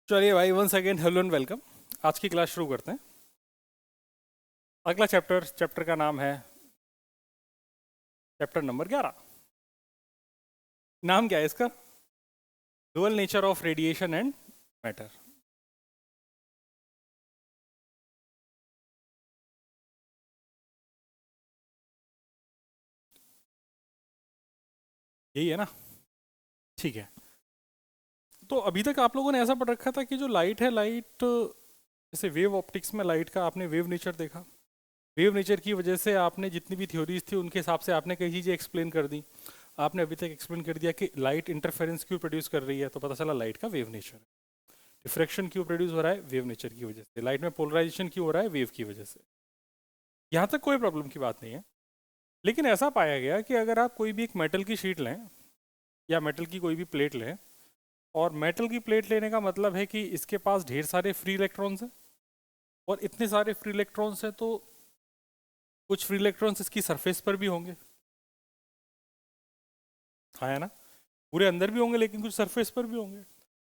चलिए भाई, once again hello and welcome. आज की क्लास शुरू करते हैं। अगला चैप्टर का नाम है चैप्टर नंबर 11। नाम क्या है इसका? Dual nature of radiation and matter. यही है ना? ठीक है। तो अभी तक आप लोगों ने ऐसा पढ़ रखा था कि जो लाइट है, लाइट जैसे वेव ऑप्टिक्स में लाइट का आपने वेव नेचर देखा। वेव नेचर की वजह से आपने जितनी भी थ्योरीज थी उनके हिसाब से आपने कई चीज़ें एक्सप्लेन कर दी। आपने अभी तक एक्सप्लेन कर दिया कि लाइट इंटरफेरेंस क्यों प्रोड्यूस कर रही है, तो पता चला लाइट का वेव नेचर है। डिफ्रैक्शन क्यों प्रोड्यूस हो रहा है? वेव नेचर की वजह से। लाइट में पोलराइजेशन क्यों हो रहा है? वेव की वजह से। यहाँ तक कोई प्रॉब्लम की बात नहीं है। लेकिन ऐसा पाया गया कि अगर आप कोई भी एक मेटल की शीट लें या मेटल की कोई भी प्लेट लें, और मेटल की प्लेट लेने का मतलब है कि इसके पास ढेर सारे फ्री इलेक्ट्रॉन्स हैं, और इतने सारे फ्री इलेक्ट्रॉन्स हैं तो कुछ फ्री इलेक्ट्रॉन्स इसकी सरफेस पर भी होंगे। हाँ, है ना? पूरे अंदर भी होंगे लेकिन कुछ सरफेस पर भी होंगे।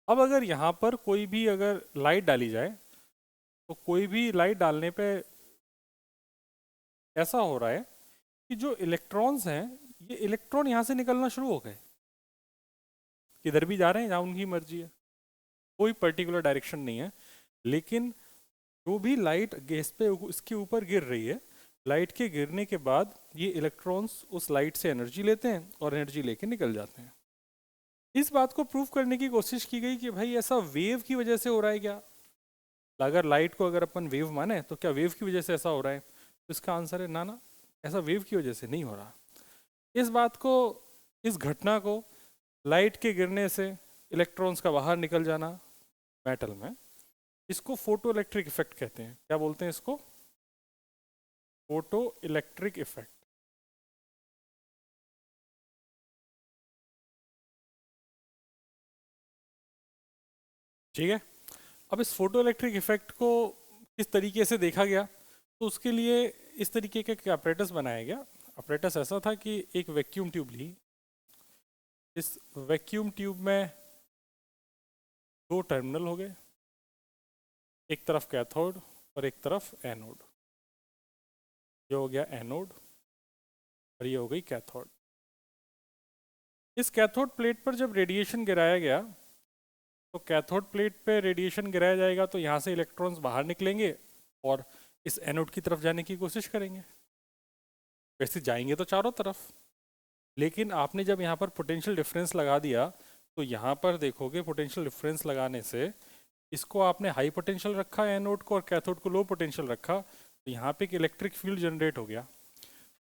अब अगर यहाँ पर कोई भी अगर लाइट डाली जाए, तो कोई भी लाइट डालने पे ऐसा हो रहा है कि जो इलेक्ट्रॉन्स हैं, ये इलेक्ट्रॉन यहाँ से निकलना शुरू हो गए। किधर भी जा रहे हैं जहाँ उनकी मर्जी है, कोई पर्टिकुलर डायरेक्शन नहीं है। लेकिन जो भी लाइट गैस पे इसके ऊपर गिर रही है, लाइट के गिरने के बाद ये इलेक्ट्रॉन्स उस लाइट से एनर्जी लेते हैं और एनर्जी लेके निकल जाते हैं। इस बात को प्रूव करने की कोशिश की गई कि भाई ऐसा वेव की वजह से हो रहा है क्या। अगर लाइट को अगर अपन वेव माने तो क्या वेव की वजह से ऐसा हो रहा है? तो इसका आंसर है ना ना, ऐसा वेव की वजह से नहीं हो रहा। इस बात को, इस घटना को, लाइट के गिरने से इलेक्ट्रॉन्स का बाहर निकल जाना मेटल में, इसको फोटो इलेक्ट्रिक इफेक्ट कहते हैं। क्या बोलते हैं इसको? Photo electric effect. ठीक है। अब इस फोटो इलेक्ट्रिक इफेक्ट को किस तरीके से देखा गया, तो उसके लिए इस तरीके का एक अपरेटस बनाया गया। अपरेटस ऐसा था कि एक वैक्यूम ट्यूब ली। इस वैक्यूम ट्यूब में दो टर्मिनल हो गए, एक तरफ कैथोड और एक तरफ एनोड। ये हो गया एनोड और ये हो गई कैथोड। इस कैथोड प्लेट पर जब रेडिएशन गिराया गया, तो कैथोड प्लेट पे रेडिएशन गिराया जाएगा तो यहाँ से इलेक्ट्रॉन्स बाहर निकलेंगे और इस एनोड की तरफ जाने की कोशिश करेंगे। वैसे जाएंगे तो चारों तरफ, लेकिन आपने जब यहाँ पर पोटेंशियल डिफरेंस लगा दिया, तो यहाँ पर देखोगे पोटेंशियल डिफरेंस लगाने से इसको आपने हाई पोटेंशियल रखा एनोड को और कैथोड को लो पोटेंशियल रखा, तो यहाँ पे एक इलेक्ट्रिक फील्ड जनरेट हो गया।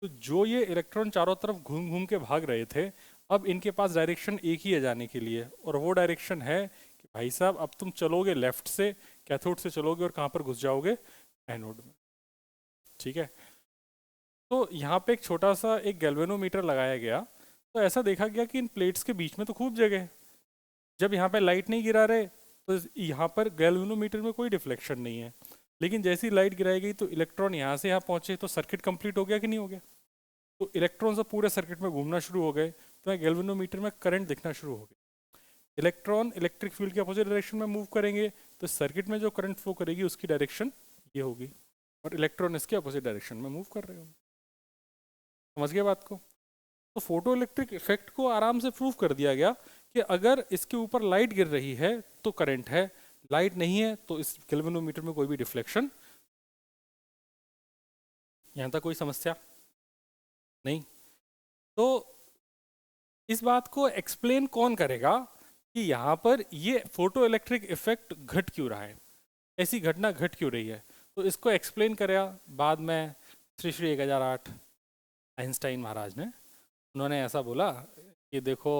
तो जो ये इलेक्ट्रॉन चारों तरफ घूम घूम के भाग रहे थे, अब इनके पास डायरेक्शन एक ही है जाने के लिए, और वो डायरेक्शन है कि भाई साहब अब तुम चलोगे लेफ्ट से, कैथोड से चलोगे और कहाँ पर घुस जाओगे? एनोड में। ठीक है। तो यहाँ पे एक छोटा सा एक गैल्वेनोमीटर लगाया गया। तो ऐसा देखा गया कि इन प्लेट्स के बीच में तो खूब जगह है। जब यहाँ पे लाइट नहीं गिरा रहे तो यहाँ पर गैल्वेनोमीटर में कोई डिफ्लेक्शन नहीं है। लेकिन जैसी लाइट गिराई गई तो इलेक्ट्रॉन यहाँ से यहाँ पहुंचे, तो सर्किट कंप्लीट हो गया कि नहीं हो गया? तो इलेक्ट्रॉन सब पूरे सर्किट में घूमना शुरू हो गए, तो गैल्वेनोमीटर में करंट दिखना शुरू हो गया। इलेक्ट्रॉन इलेक्ट्रिक फील्ड के अपोजिट डायरेक्शन में मूव करेंगे, तो सर्किट में जो करंट फ्लो करेगी उसकी डायरेक्शन ये होगी, और इलेक्ट्रॉन इसके अपोजिट डायरेक्शन में मूव कर रहे होंगे। समझ गए बात को? तो फोटो इलेक्ट्रिक इफेक्ट को आराम से प्रूव कर दिया गया कि अगर इसके ऊपर लाइट गिर रही है तो करंट है, लाइट नहीं है तो इस गैल्वेनोमीटर में कोई भी डिफ्लेक्शन। यहाँ तक कोई समस्या नहीं? तो इस बात को एक्सप्लेन कौन करेगा कि यहाँ पर ये फोटो इलेक्ट्रिक इफेक्ट घट क्यों रहा है, ऐसी घटना घट क्यों रही है? तो इसको एक्सप्लेन करेगा बाद में श्री श्री 1008 आइंस्टाइन महाराज ने। उन्होंने ऐसा बोला कि देखो,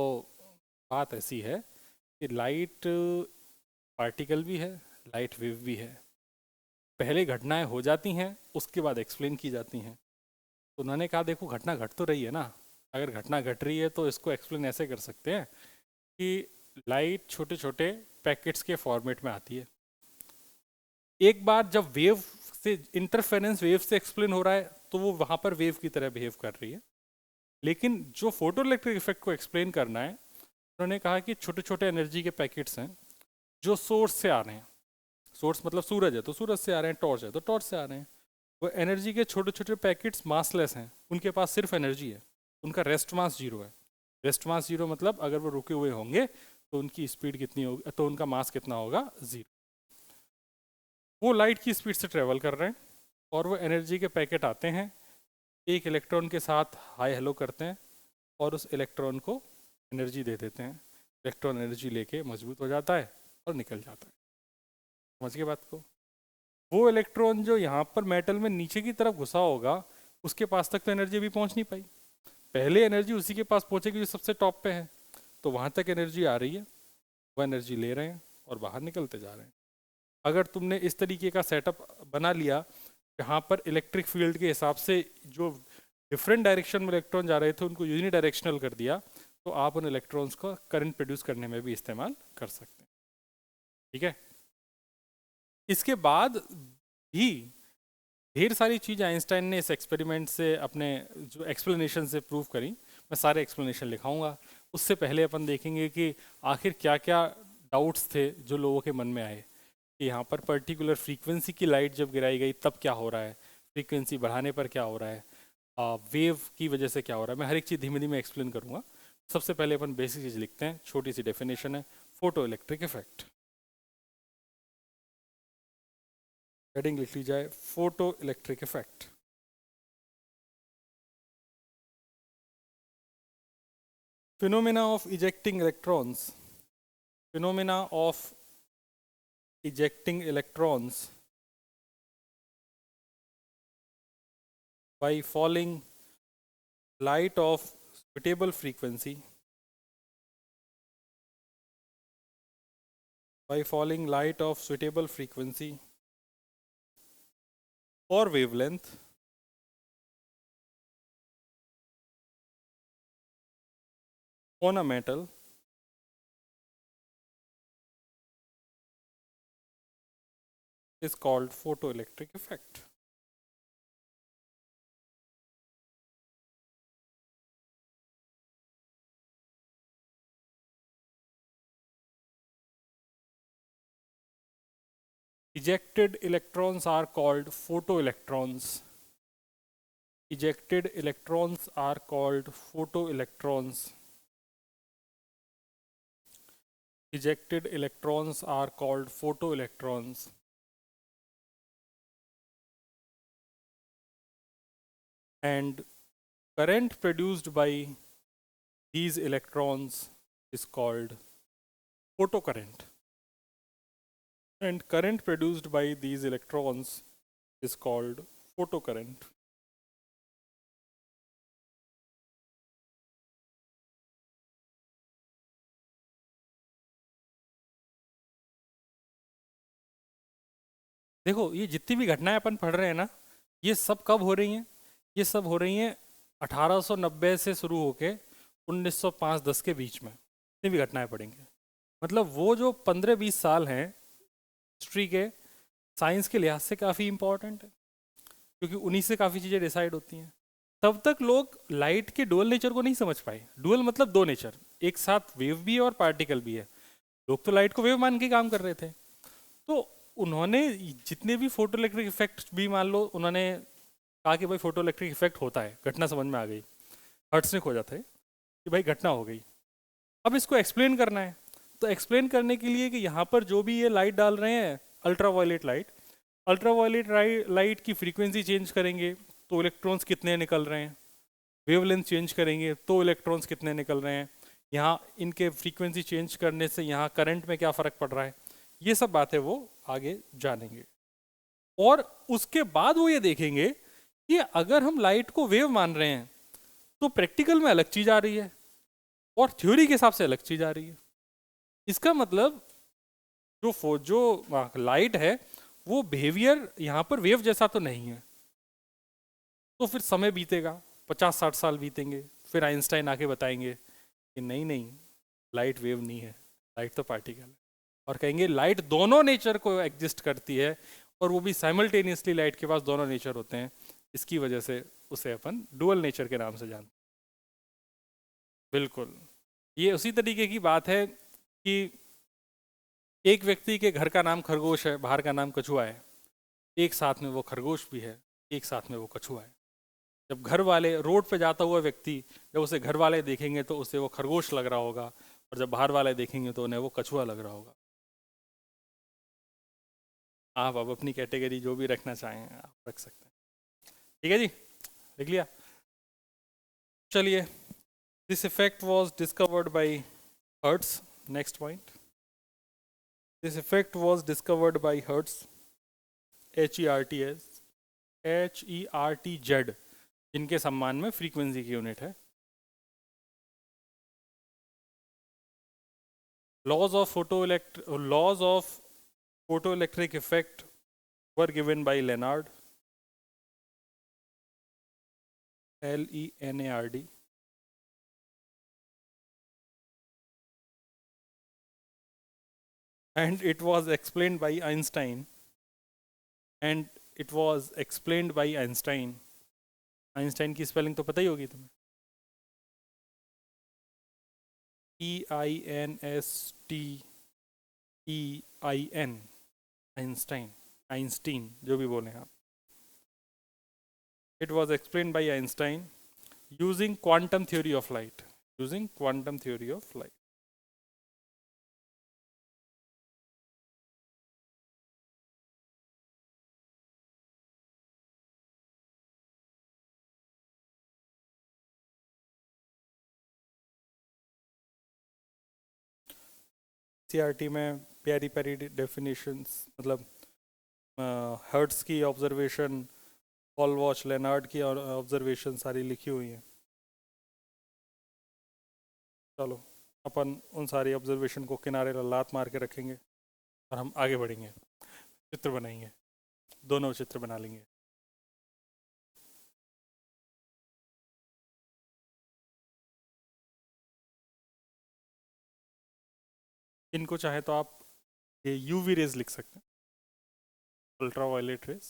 बात ऐसी है कि लाइट पार्टिकल भी है, लाइट वेव भी है। पहले घटनाएं हो जाती हैं, उसके बाद एक्सप्लेन की जाती हैं। तो उन्होंने कहा देखो, घटना घट तो रही है ना। अगर घटना घट रही है तो इसको एक्सप्लेन ऐसे कर सकते हैं कि लाइट छोटे छोटे पैकेट्स के फॉर्मेट में आती है। एक बार जब वेव से, इंटरफेरेंस वेव से एक्सप्लेन हो रहा है, तो वो वहाँ पर वेव की तरह बिहेव कर रही है। लेकिन जो फोटो इलेक्ट्रिक इफेक्ट को एक्सप्लेन करना है, उन्होंने कहा कि छोटे छोटे एनर्जी के पैकेट्स हैं, जो सोर्स से आ रहे हैं, सोर्स मतलब सूरज है तो सूरज से आ रहे हैं, टॉर्च है तो टॉर्च से आ रहे हैं, वो एनर्जी के छोटे छोटे पैकेट्स मासलेस हैं, उनके पास सिर्फ एनर्जी है, उनका रेस्ट मास जीरो है। रेस्ट मास जीरो मतलब अगर वो रुके हुए होंगे तो उनकी स्पीड कितनी होगी, तो उनका मास कितना होगा, जीरो। वो लाइट की स्पीड से ट्रेवल कर रहे हैं और वो एनर्जी के पैकेट आते हैं, एक इलेक्ट्रॉन के साथ हाई हेलो करते हैं और उस इलेक्ट्रॉन को एनर्जी दे देते हैं। इलेक्ट्रॉन एनर्जी लेके मजबूत हो जाता है और निकल जाता है। समझ गए बात को? वो इलेक्ट्रॉन जो यहाँ पर मेटल में नीचे की तरफ घुसा होगा, उसके पास तक तो एनर्जी अभी पहुँच नहीं पाई। पहले एनर्जी उसी के पास पहुँचेगी जो सबसे टॉप पे है, तो वहाँ तक एनर्जी आ रही है, वो एनर्जी ले रहे हैं और बाहर निकलते जा रहे हैं। अगर तुमने इस तरीके का सेटअप बना लिया जहाँ पर इलेक्ट्रिक फील्ड के हिसाब से जो डिफरेंट डायरेक्शन में इलेक्ट्रॉन जा रहे थे उनको यूनि डायरेक्शनल कर दिया, तो आप उन इलेक्ट्रॉन्स को करंट प्रोड्यूस करने में भी इस्तेमाल कर सकते हैं। ठीक है, इसके बाद भी ढेर सारी चीज़ आइंस्टाइन ने इस एक्सपेरिमेंट से अपने जो एक्सप्लेनेशन से प्रूव करी। मैं सारे एक्सप्लेनेशन लिखाऊंगा, उससे पहले अपन देखेंगे कि आखिर क्या क्या डाउट्स थे जो लोगों के मन में आए कि यहाँ पर पर्टिकुलर फ्रीक्वेंसी की लाइट जब गिराई गई तब क्या हो रहा है, फ्रीक्वेंसी बढ़ाने पर क्या हो रहा है, वेव की वजह से क्या हो रहा है। मैं हर एक चीज़ धीमे धीमे एक्सप्लेन करूँगा। सबसे पहले अपन बेसिक चीज़ लिखते हैं, छोटी सी डेफिनेशन है, फोटो इलेक्ट्रिक इफेक्ट। हेडिंग लिख ली जाए, photo electric effect. Phenomena of ejecting electrons, phenomena of ejecting electrons by falling light of suitable frequency, by falling light of suitable frequency or wavelength on a metal is called photoelectric effect. Ejected electrons are called photoelectrons. Ejected electrons are called photoelectrons. Ejected electrons are called photoelectrons. And current produced by these electrons is called photocurrent. And current produced by these electrons is called photocurrent. देखो ये जितनी भी घटनाएं अपन पढ़ रहे हैं ना, ये सब कब हो रही हैं? ये सब हो रही हैं 1890 से शुरू होके 1905-10 के बीच में। जितनी भी घटनाएं पढ़ेंगे, मतलब वो जो 15-20 साल हैं हिस्ट्री के, साइंस के लिहाज से काफ़ी इंपॉर्टेंट है, क्योंकि उन्हीं से काफ़ी चीज़ें डिसाइड होती हैं। तब तक लोग लाइट के डुअल नेचर को नहीं समझ पाए। डुअल मतलब दो नेचर, एक साथ वेव भी है और पार्टिकल भी है। लोग तो लाइट को वेव मान के काम कर रहे थे। तो उन्होंने जितने भी फोटो इलेक्ट्रिक इफेक्ट भी मान लो, उन्होंने कहा कि भाई फोटो इलेक्ट्रिक इफेक्ट होता है, घटना समझ में आ गई, हर्ट्स ने खोजा था कि भाई घटना हो गई। अब इसको एक्सप्लेन करना है, तो एक्सप्लेन करने के लिए कि यहाँ पर जो भी ये लाइट डाल रहे हैं, अल्ट्रावायलेट लाइट, अल्ट्रावायलेट लाइट की फ्रीक्वेंसी चेंज करेंगे तो इलेक्ट्रॉन्स कितने निकल रहे हैं, वेवलेंथ चेंज करेंगे तो इलेक्ट्रॉन्स कितने निकल रहे हैं, यहाँ इनके फ्रीक्वेंसी चेंज करने से यहाँ करंट में क्या फ़र्क पड़ रहा है, ये सब बातें वो आगे जानेंगे। और उसके बाद वो ये देखेंगे कि अगर हम लाइट को वेव मान रहे हैं तो प्रैक्टिकल में अलग चीज़ आ रही है और थ्योरी के हिसाब से अलग चीज़ आ रही है। इसका मतलब जो लाइट है वो बिहेवियर यहाँ पर वेव जैसा तो नहीं है। तो फिर समय बीतेगा, 50-60 साल बीतेंगे, फिर आइंस्टाइन आके बताएंगे कि नहीं नहीं, लाइट वेव नहीं है, लाइट तो पार्टिकल है। और कहेंगे लाइट दोनों नेचर को एग्जिस्ट करती है, और वो भी साइमल्टेनियसली लाइट के पास दोनों नेचर होते हैं। इसकी वजह से उसे अपन डुअल नेचर के नाम से जानते हैं। बिल्कुल, ये उसी तरीके की बात है कि एक व्यक्ति के घर का नाम खरगोश है, बाहर का नाम कछुआ है। एक साथ में वो खरगोश भी है, एक साथ में वो कछुआ है। जब घर वाले, रोड पे जाता हुआ व्यक्ति, जब उसे घर वाले देखेंगे तो उसे वो खरगोश लग रहा होगा, और जब बाहर वाले देखेंगे तो उन्हें वो कछुआ लग रहा होगा। आप अब अपनी कैटेगरी जो भी रखना चाहें आप रख सकते हैं। ठीक है जी, लिख लिया। चलिए, this effect was discovered by Hertz. Next point, this effect was discovered by Hertz, HERTS, HERTZ, जिनके सम्मान में फ्रीक्वेंसी की यूनिट है। Laws of photoelectric effect were given by Leonard, LENARD, and it was explained by Einstein, and it was explained by Einstein. Einstein की spelling तो पता ही होगी तुम्हें, EINSTEIN, आइंस्टाइन, आइंस्टीन जो भी बोले आप। It was explained by Einstein using quantum theory of light, using quantum theory of light. CRT में प्यारी प्यारी डेफिनेशंस, मतलब हर्ट्स की ऑब्जर्वेशन, पॉल वॉच लेनार्ड की ऑब्जर्वेशन सारी लिखी हुई हैं। चलो, अपन उन सारी ऑब्जर्वेशन को किनारे लात मार के रखेंगे और हम आगे बढ़ेंगे, चित्र बनाएंगे, दोनों चित्र बना लेंगे। इनको चाहे तो आप ये यूवी रेज लिख सकते हैं, अल्ट्रा वायलेट रेज।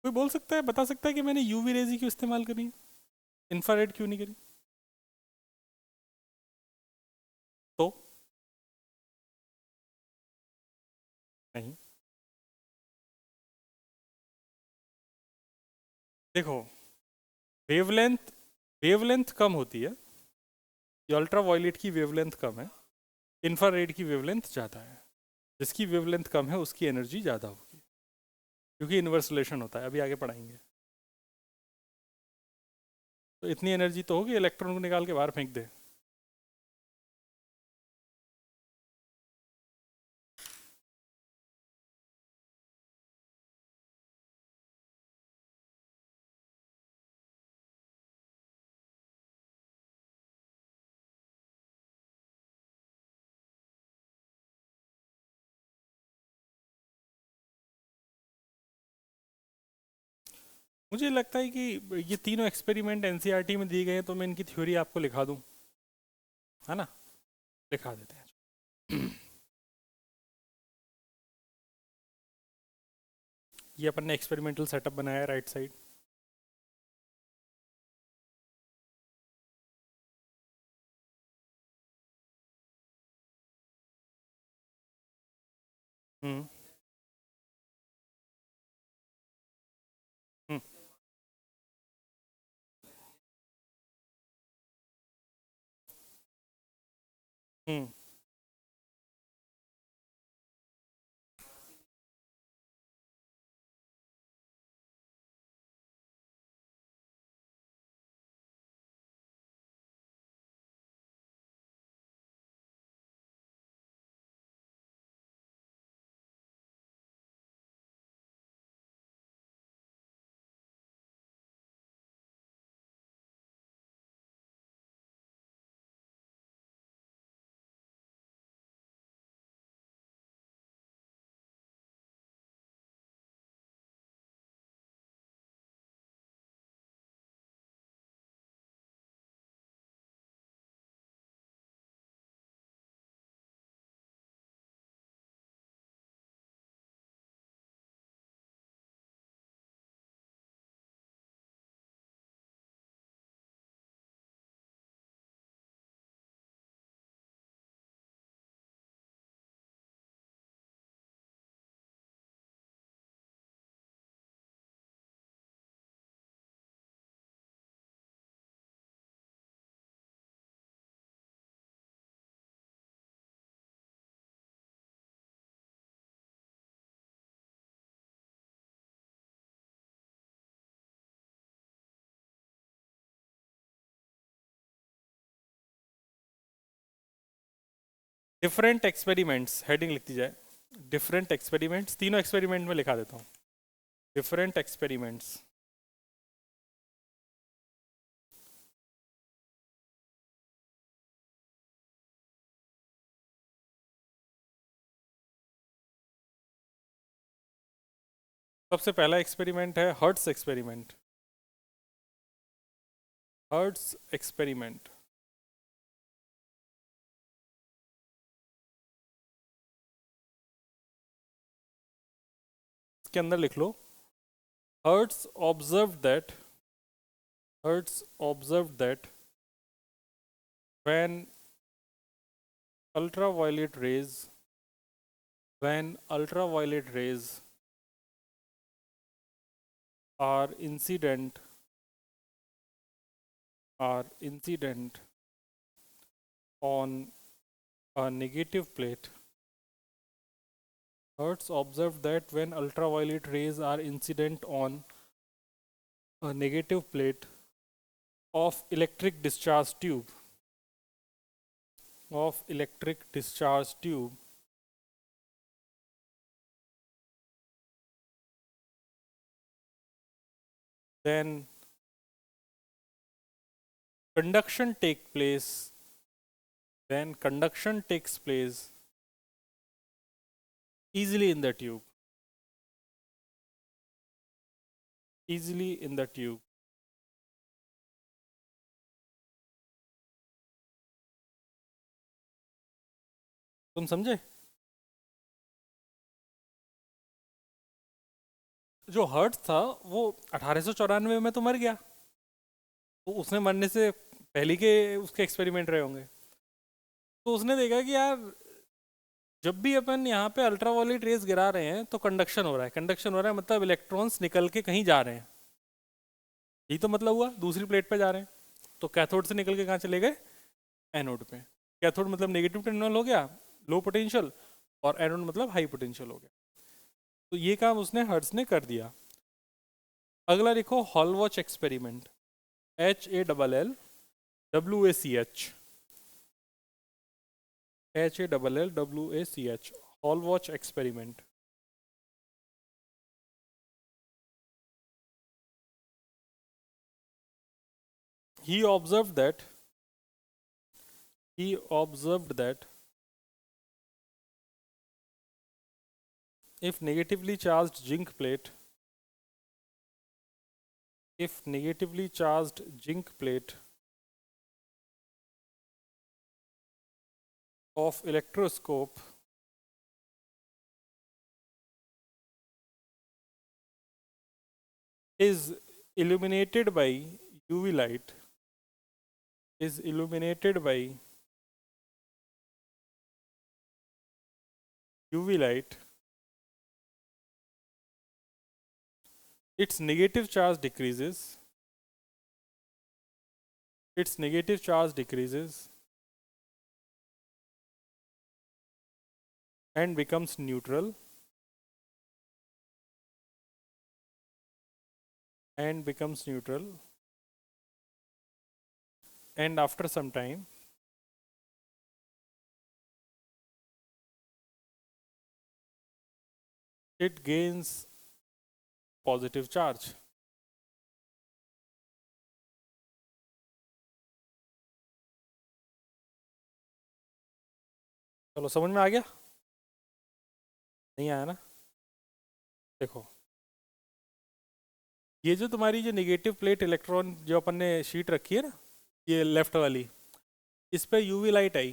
कोई बोल सकता है, बता सकता है कि मैंने यूवी रेज ही क्यों इस्तेमाल करी है, इंफ्रारेड क्यों नहीं करी? तो नहीं, देखो, वेवलेंथ, वेवलेंथ कम होती है, ये अल्ट्रा वायलेट की वेवलेंथ कम है, इंफ्रारेड की वेवलेंथ ज़्यादा है। जिसकी वेवलेंथ कम है उसकी एनर्जी ज़्यादा होगी, क्योंकि इन्वर्स रिलेशन होता है, अभी आगे पढ़ाएंगे। तो इतनी एनर्जी तो होगी, इलेक्ट्रॉन को निकाल के बाहर फेंक दे। मुझे लगता है कि ये तीनों एक्सपेरिमेंट एनसीईआरटी में दिए गए हैं, तो मैं इनकी थ्योरी आपको लिखा दूं, है ना? लिखा देते हैं। ये अपन ने एक्सपेरिमेंटल सेटअप बनाया है, राइट साइड। हम्म हम्म हम्म डिफरेंट एक्सपेरिमेंट्स हेडिंग लिखती जाए, डिफरेंट एक्सपेरिमेंट्स, तीनों एक्सपेरिमेंट में लिखा देता हूँ, डिफरेंट एक्सपेरिमेंट्स। सबसे पहला एक्सपेरिमेंट है हर्ट्स एक्सपेरिमेंट, हर्ट्स एक्सपेरिमेंट। इसके अंदर लिख लो, Hertz observe that, Hertz observe that when ultraviolet rays, when ultraviolet rays are incident, are incident on a negative plate. Hertz observed that when ultraviolet rays are incident on a negative plate of electric discharge tube, of electric discharge tube, then conduction take place, then conduction takes place easily in the tube, easily in the tube. तुम समझे? जो hertz था वो 1894 में तो मर गया, तो उसने मरने से पहले के उसके एक्सपेरिमेंट रहे होंगे। तो उसने देखा कि यार जब भी अपन यहाँ पे अल्ट्रावायलेट रेज गिरा रहे हैं तो कंडक्शन हो रहा है, कंडक्शन हो रहा है मतलब इलेक्ट्रॉन्स निकल के कहीं जा रहे हैं, यही तो मतलब हुआ, दूसरी प्लेट पे जा रहे हैं। तो कैथोड से निकल के कहाँ चले गए? एनोड पे। कैथोड मतलब नेगेटिव टर्मिनल हो गया, लो पोटेंशियल, और एनोड मतलब हाई पोटेंशियल हो गया। तो ये काम उसने हर्ट्ज ने कर दिया। अगला लिखो hall watch experiment, HALLWACH, HALLWACH, hall watch experiment. he observed that he observed that if negatively charged zinc plate, if negatively charged zinc plate of electroscope is illuminated by UV light, is illuminated by UV light, its negative charge decreases, its negative charge decreases and becomes neutral, and becomes neutral, and after some time it gains positive charge. चलो समझ में आ गया? नहीं आया ना? देखो ये जो तुम्हारी जो नेगेटिव प्लेट इलेक्ट्रॉन जो अपन ने शीट रखी है ना, ये लेफ्ट वाली, इस पे यूवी लाइट आई।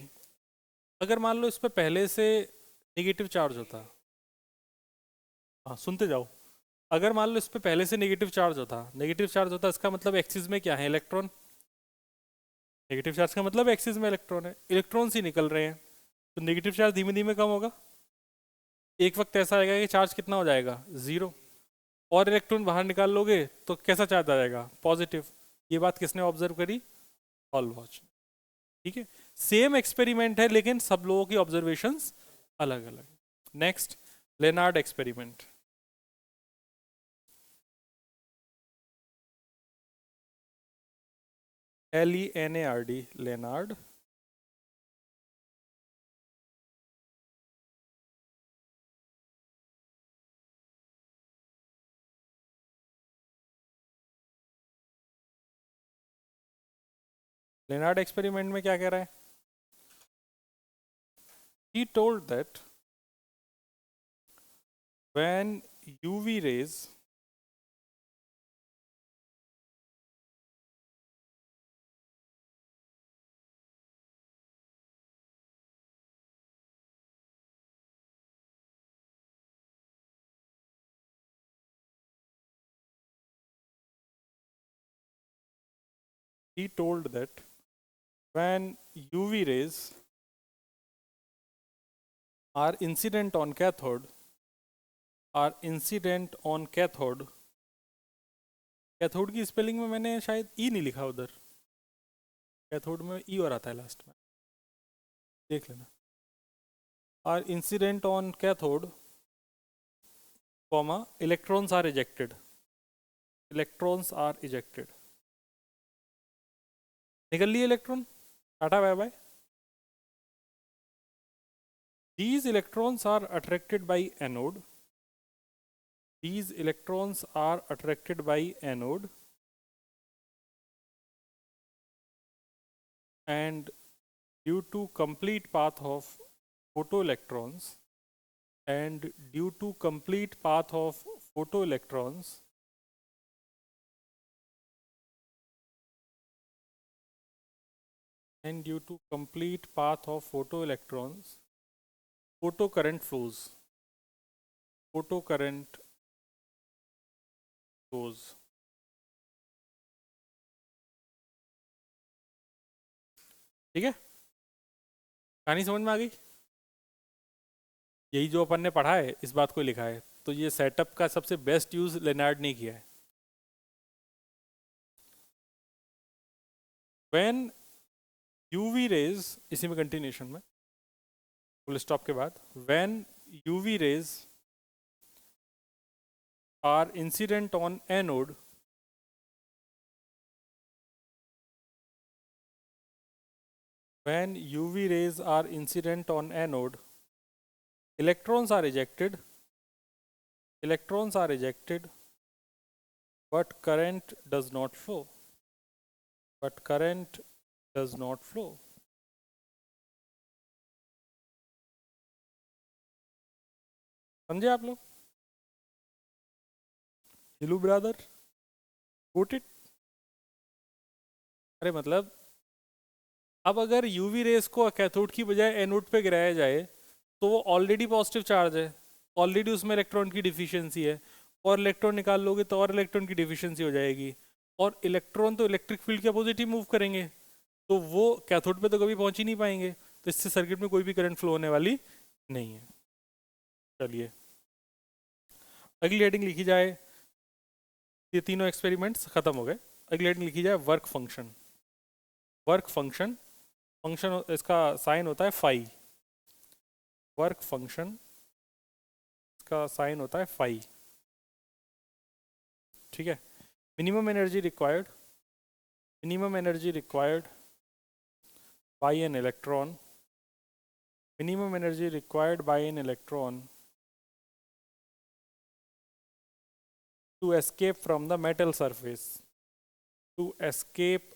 अगर मान लो इस पे पहले से नेगेटिव चार्ज होता, हाँ सुनते जाओ, अगर मान लो इस पे पहले से नेगेटिव चार्ज होता, इसका मतलब एक्सिस में क्या है? इलेक्ट्रॉन। नेगेटिव चार्ज का मतलब एक्सिस में इलेक्ट्रॉन है, इलेक्ट्रॉन्स ही निकल रहे हैं, तो नेगेटिव चार्ज धीमे धीमे कम होगा। एक वक्त ऐसा आएगा कि चार्ज कितना हो जाएगा? जीरो, और इलेक्ट्रॉन बाहर निकाल लोगे तो कैसा चार्ज आ जाएगा? पॉजिटिव। ये बात किसने ऑब्जर्व करी? Hall watch. ठीक है, सेम एक्सपेरिमेंट है लेकिन सब लोगों की ऑब्जर्वेशंस अलग अलग। Next, Lenard experiment. LENARD, Lenard Lenard experiment में क्या कह रहा है? He told that when UV rays he told that when UV rays are incident on cathode, cathode की स्पेलिंग में मैंने शायद ई नहीं लिखा उधर, कैथोड में ई और आता है लास्ट में, देख लेना। Are incident on cathode comma electrons are ejected, electrons are ejected, निकल लिए electron, tata bye bye. These electrons are attracted by anode. These electrons are attracted by anode and due to complete path of photoelectrons and due to complete path of photoelectrons and due to complete path of photoelectrons photocurrent flows, photocurrent flows। ठीक है, कहानी समझ में आ गई? यही जो अपन ने पढ़ा है इस बात को लिखा है, तो ये सेटअप का सबसे बेस्ट यूज लेनार्ड ने किया है। व्हेन यूवी रेज, इसी में कंटिन्यूशन में फुल स्टॉप के बाद, when UV rays are incident on anode when UV rays are incident on anode, electrons are ejected, but current does not flow, but current does not flow। समझे आप लोग? हिलू brother, got it. अरे मतलब अब अगर UV rays को cathode की बजाय एनोड पे गिराया जाए तो वो ऑलरेडी पॉजिटिव चार्ज है, ऑलरेडी उसमें इलेक्ट्रॉन की डिफिशियंसी है, और इलेक्ट्रॉन निकाल लोगे तो और इलेक्ट्रॉन की डिफिशियंसी हो जाएगी, और इलेक्ट्रॉन तो इलेक्ट्रिक फील्ड के अपोजिट ही मूव करेंगे, तो वो कैथोड पे तो कभी पहुंच ही नहीं पाएंगे, तो इससे सर्किट में कोई भी करंट फ्लो होने वाली नहीं है। चलिए अगली हेडिंग लिखी जाए, ये तीनों एक्सपेरिमेंट्स खत्म हो गए। अगली हेडिंग लिखी जाए work function. Work function, function इसका साइन होता है फाई, वर्क फंक्शन इसका साइन होता है फाई। ठीक है, minimum energy required, minimum energy required by an electron, minimum energy required by an electron to escape from the metal surface, to escape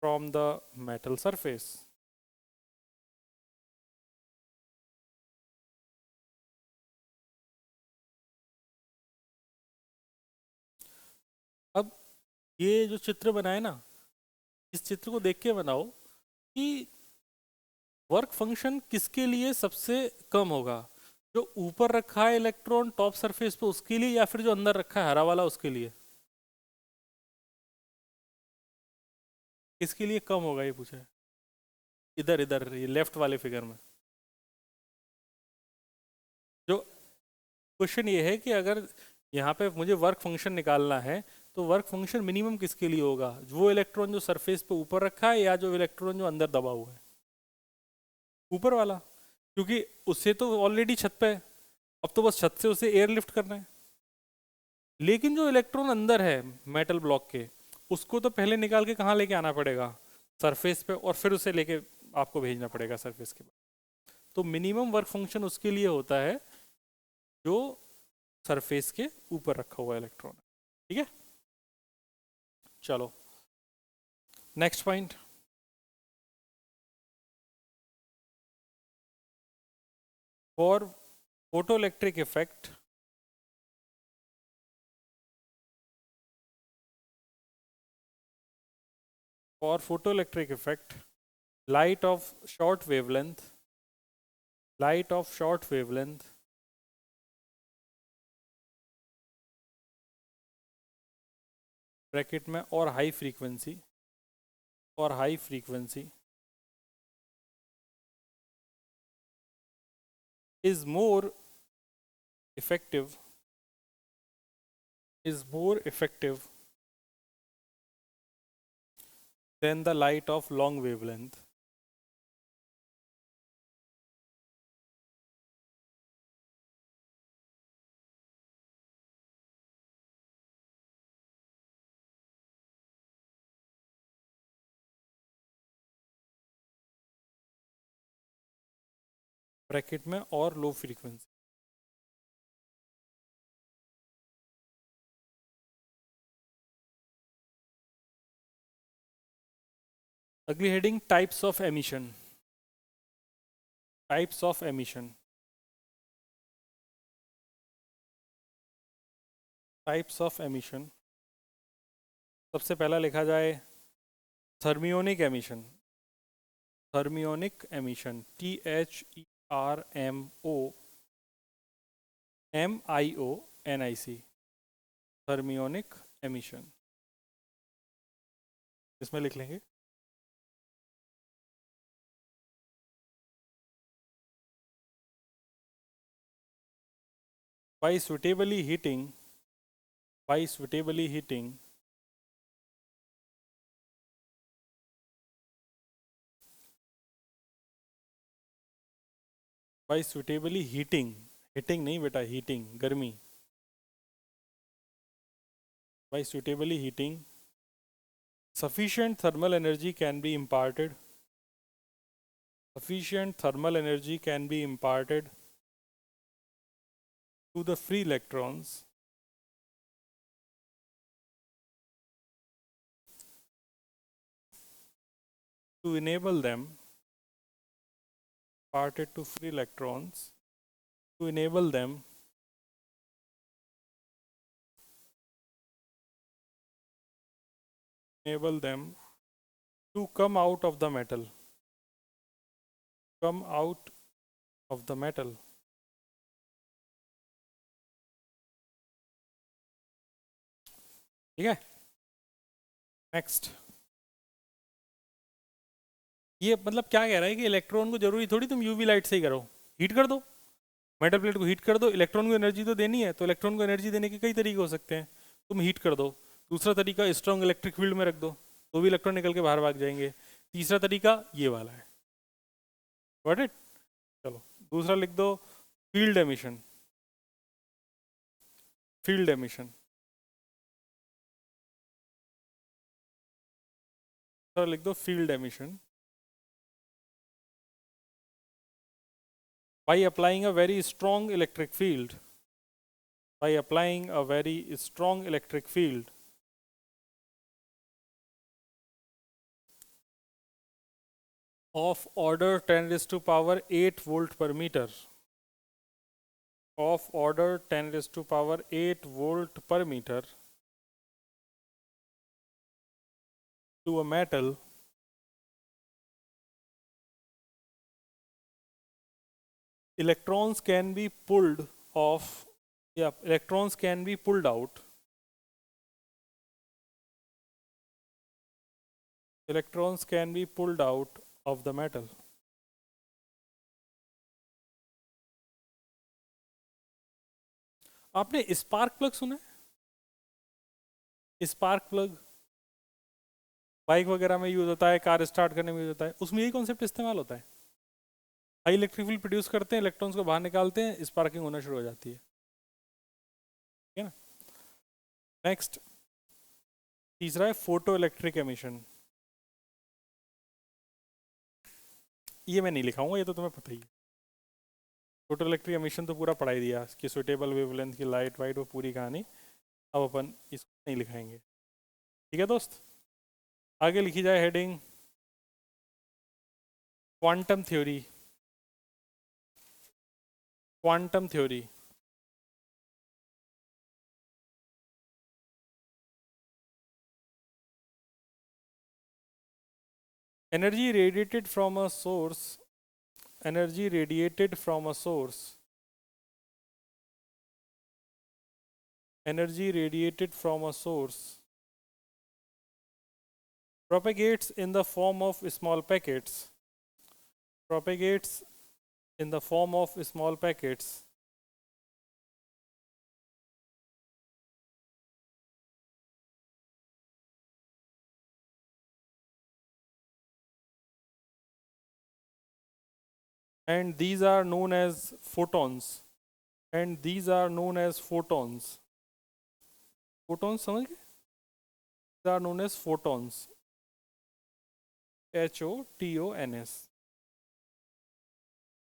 from the metal surface। अब ये जो चित्र बनाए ना, इस चित्र को देख के बनाओ कि वर्क फंक्शन किसके लिए सबसे कम होगा, जो ऊपर रखा है इलेक्ट्रॉन टॉप सरफेस पे उसके लिए, या फिर जो अंदर रखा है हरा वाला उसके लिए? किसके लिए कम होगा ये पूछा है, इधर इधर ये लेफ्ट वाले फिगर में। जो क्वेश्चन ये है कि अगर यहाँ पे मुझे वर्क फंक्शन निकालना है तो वर्क फंक्शन मिनिमम किसके लिए होगा, वो इलेक्ट्रॉन जो सरफेस पे ऊपर रखा है या जो इलेक्ट्रॉन जो अंदर दबा हुआ है? ऊपर वाला, क्योंकि उससे तो ऑलरेडी छत पे है, अब तो बस छत से उसे एयर लिफ्ट करना है। लेकिन जो इलेक्ट्रॉन अंदर है मेटल ब्लॉक के, उसको तो पहले निकाल के कहाँ लेके आना पड़ेगा, सरफेस पे, और फिर उसे लेके आपको भेजना पड़ेगा सरफेस के बाद। तो मिनिमम वर्क फंक्शन उसके लिए होता है जो सरफेस के ऊपर रखा हुआ इलेक्ट्रॉन है। ठीक है, चलो next point. For photoelectric effect, light of short wavelength, bracket में और high frequency is more effective than the light of long wavelength. Bracket में और लो फ्रीक्वेंसी. अगली हेडिंग टाइप्स ऑफ एमिशन. सबसे पहला लिखा जाए thermionic emission. THERMONIC. Thermionic emission. इसमें लिख लेंगे by suitably heating हीटिंग नहीं बेटा, हीटिंग गर्मी. by suitably heating sufficient thermal energy can be imparted to the free electrons to enable them to come out of the metal. ठीक है. Next. ये मतलब क्या कह रहा है कि इलेक्ट्रॉन को जरूरी थोड़ी तुम यूवी लाइट से ही करो, हीट कर दो, मेटल प्लेट को हीट कर दो. इलेक्ट्रॉन को एनर्जी तो देनी है, तो इलेक्ट्रॉन को एनर्जी देने के कई तरीके हो सकते हैं. तुम हीट कर दो. दूसरा तरीका स्ट्रॉन्ग इलेक्ट्रिक फील्ड में रख दो, तो भी इलेक्ट्रॉन निकल के बाहर भाग जाएंगे. तीसरा तरीका ये वाला है. Got it. चलो दूसरा लिख दो फील्ड एमिशन. लिख दो field emission. by applying a very strong electric field of order 10 raised to power 8 volt per meter to a metal electrons can be pulled out of the metal. आपने spark plug सुना है? Spark plug bike वगैरह में use होता है, car start करने में use होता है. उसमें यही कॉन्सेप्ट इस्तेमाल होता है. हाई इलेक्ट्रिक फील्ड प्रोड्यूस करते हैं, इलेक्ट्रॉन्स को बाहर निकालते हैं, स्पार्किंग होना शुरू हो जाती है. ठीक है ना. नेक्स्ट तीसरा है फोटो इलेक्ट्रिक एमिशन. ये मैं नहीं लिखाऊंगा, ये तो तुम्हें पता ही है. फोटो इलेक्ट्रिक एमिशन तो पूरा पढ़ाई दिया कि सुटेबल वेवलेंथ की लाइट वाइट, वो पूरी कहानी. अब अपन इसको नहीं लिखाएंगे. ठीक है दोस्त. आगे लिखी जाए heading quantum theory. Quantum theory. Energy radiated from a source, energy radiated from a source, energy radiated from a source propagates in the form of small packets, propagates in the form of small packets and these are known as photons, and these are known as photons, photons समझ गए? These are known as photons, H-O-T-O-N-S.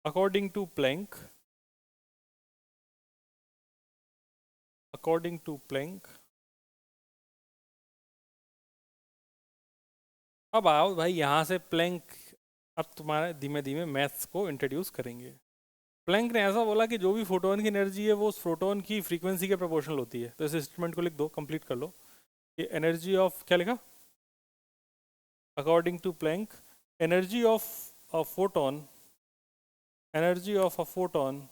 According to Planck, according to Planck, अब आओ भाई यहाँ से Planck, अब तुम्हारे धीमे धीमे मैथ्स को इंट्रोड्यूस करेंगे। प्लैंक ने ऐसा बोला कि जो भी फोटोन की एनर्जी है वो उस फोटोन की फ्रीक्वेंसी के प्रोपोर्शनल होती है। तो इस स्टेटमेंट को लिख दो, कंप्लीट कर लो। ये एनर्जी ऑफ क्या लिखा? According to Planck, energy of a photon, energy of a photon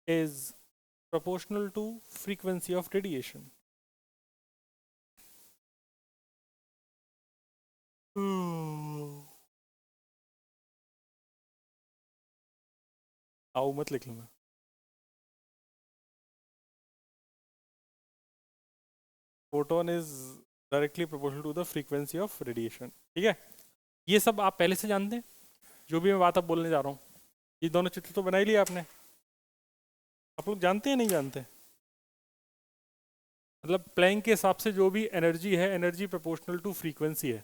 is proportional to frequency of radiation. आओ मत लिख लेना। Photon is directly proportional to the frequency of radiation. ठीक है, ये सब आप पहले से जानते हैं, जो भी मैं बात अब बोलने जा रहा हूँ। ये दोनों चित्र तो बना ही लिया आपने। आप लोग जानते हैं नहीं जानते? मतलब प्लैंक के हिसाब से जो भी एनर्जी है, एनर्जी प्रोपोर्शनल टू फ्रीक्वेंसी है।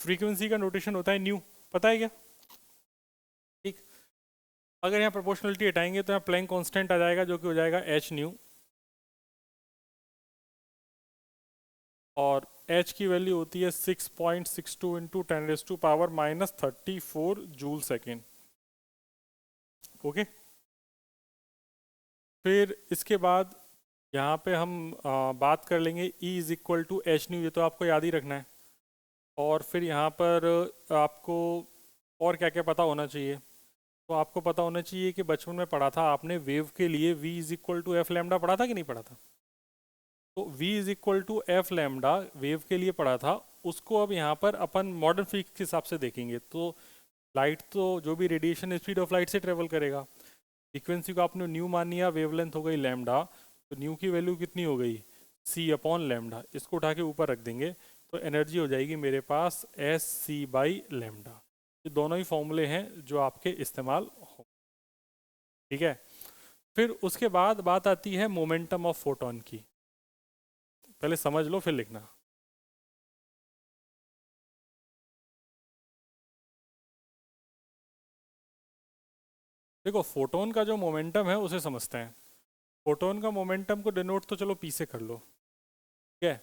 फ्रीक्वेंसी का नोटेशन होता है न्यू, पता है क्या? ठीक, अगर यहाँ प्रोपोर्शनलिटी हटाएंगे तो यहाँ प्लैंक कांस्टेंट आ जाएगा, जो कि हो जाएगा एच न्यू, और एच की वैल्यू होती है 6.62 इंटू 10⁻⁻34 जूल सेकेंड। ओके, फिर इसके बाद यहाँ पे हम बात कर लेंगे E is equal to h nu, ये तो आपको याद ही रखना है। और फिर यहाँ पर आपको और क्या क्या पता होना चाहिए? तो आपको पता होना चाहिए कि बचपन में पढ़ा था आपने वेव के लिए V is equal to f lambda, पढ़ा था कि नहीं पढ़ा था? तो V is equal to f lambda wave के लिए पढ़ा था। उसको अब यहाँ पर अपन मॉडर्न फिजिक्स के हिसाब से देखेंगे। तो लाइट तो जो भी रेडिएशन स्पीड ऑफ लाइट से ट्रेवल करेगा, फ्रीक्वेंसी को आपने न्यू मान लिया, वेवलेंथ हो गई लैम्डा, तो न्यू की वैल्यू कितनी हो गई? C upon lambda. इसको उठा के ऊपर रख देंगे तो एनर्जी हो जाएगी मेरे पास SC बाई लैम्डा। ये दोनों ही फॉर्मूले हैं जो आपके इस्तेमाल हो। ठीक है, फिर उसके बाद बात आती है मोमेंटम ऑफ फोटोन की। पहले समझ लो फिर लिखना। देखो, फोटोन का जो मोमेंटम है उसे समझते हैं। फोटोन का मोमेंटम को डिनोट तो चलो पी से कर लो, ठीक है?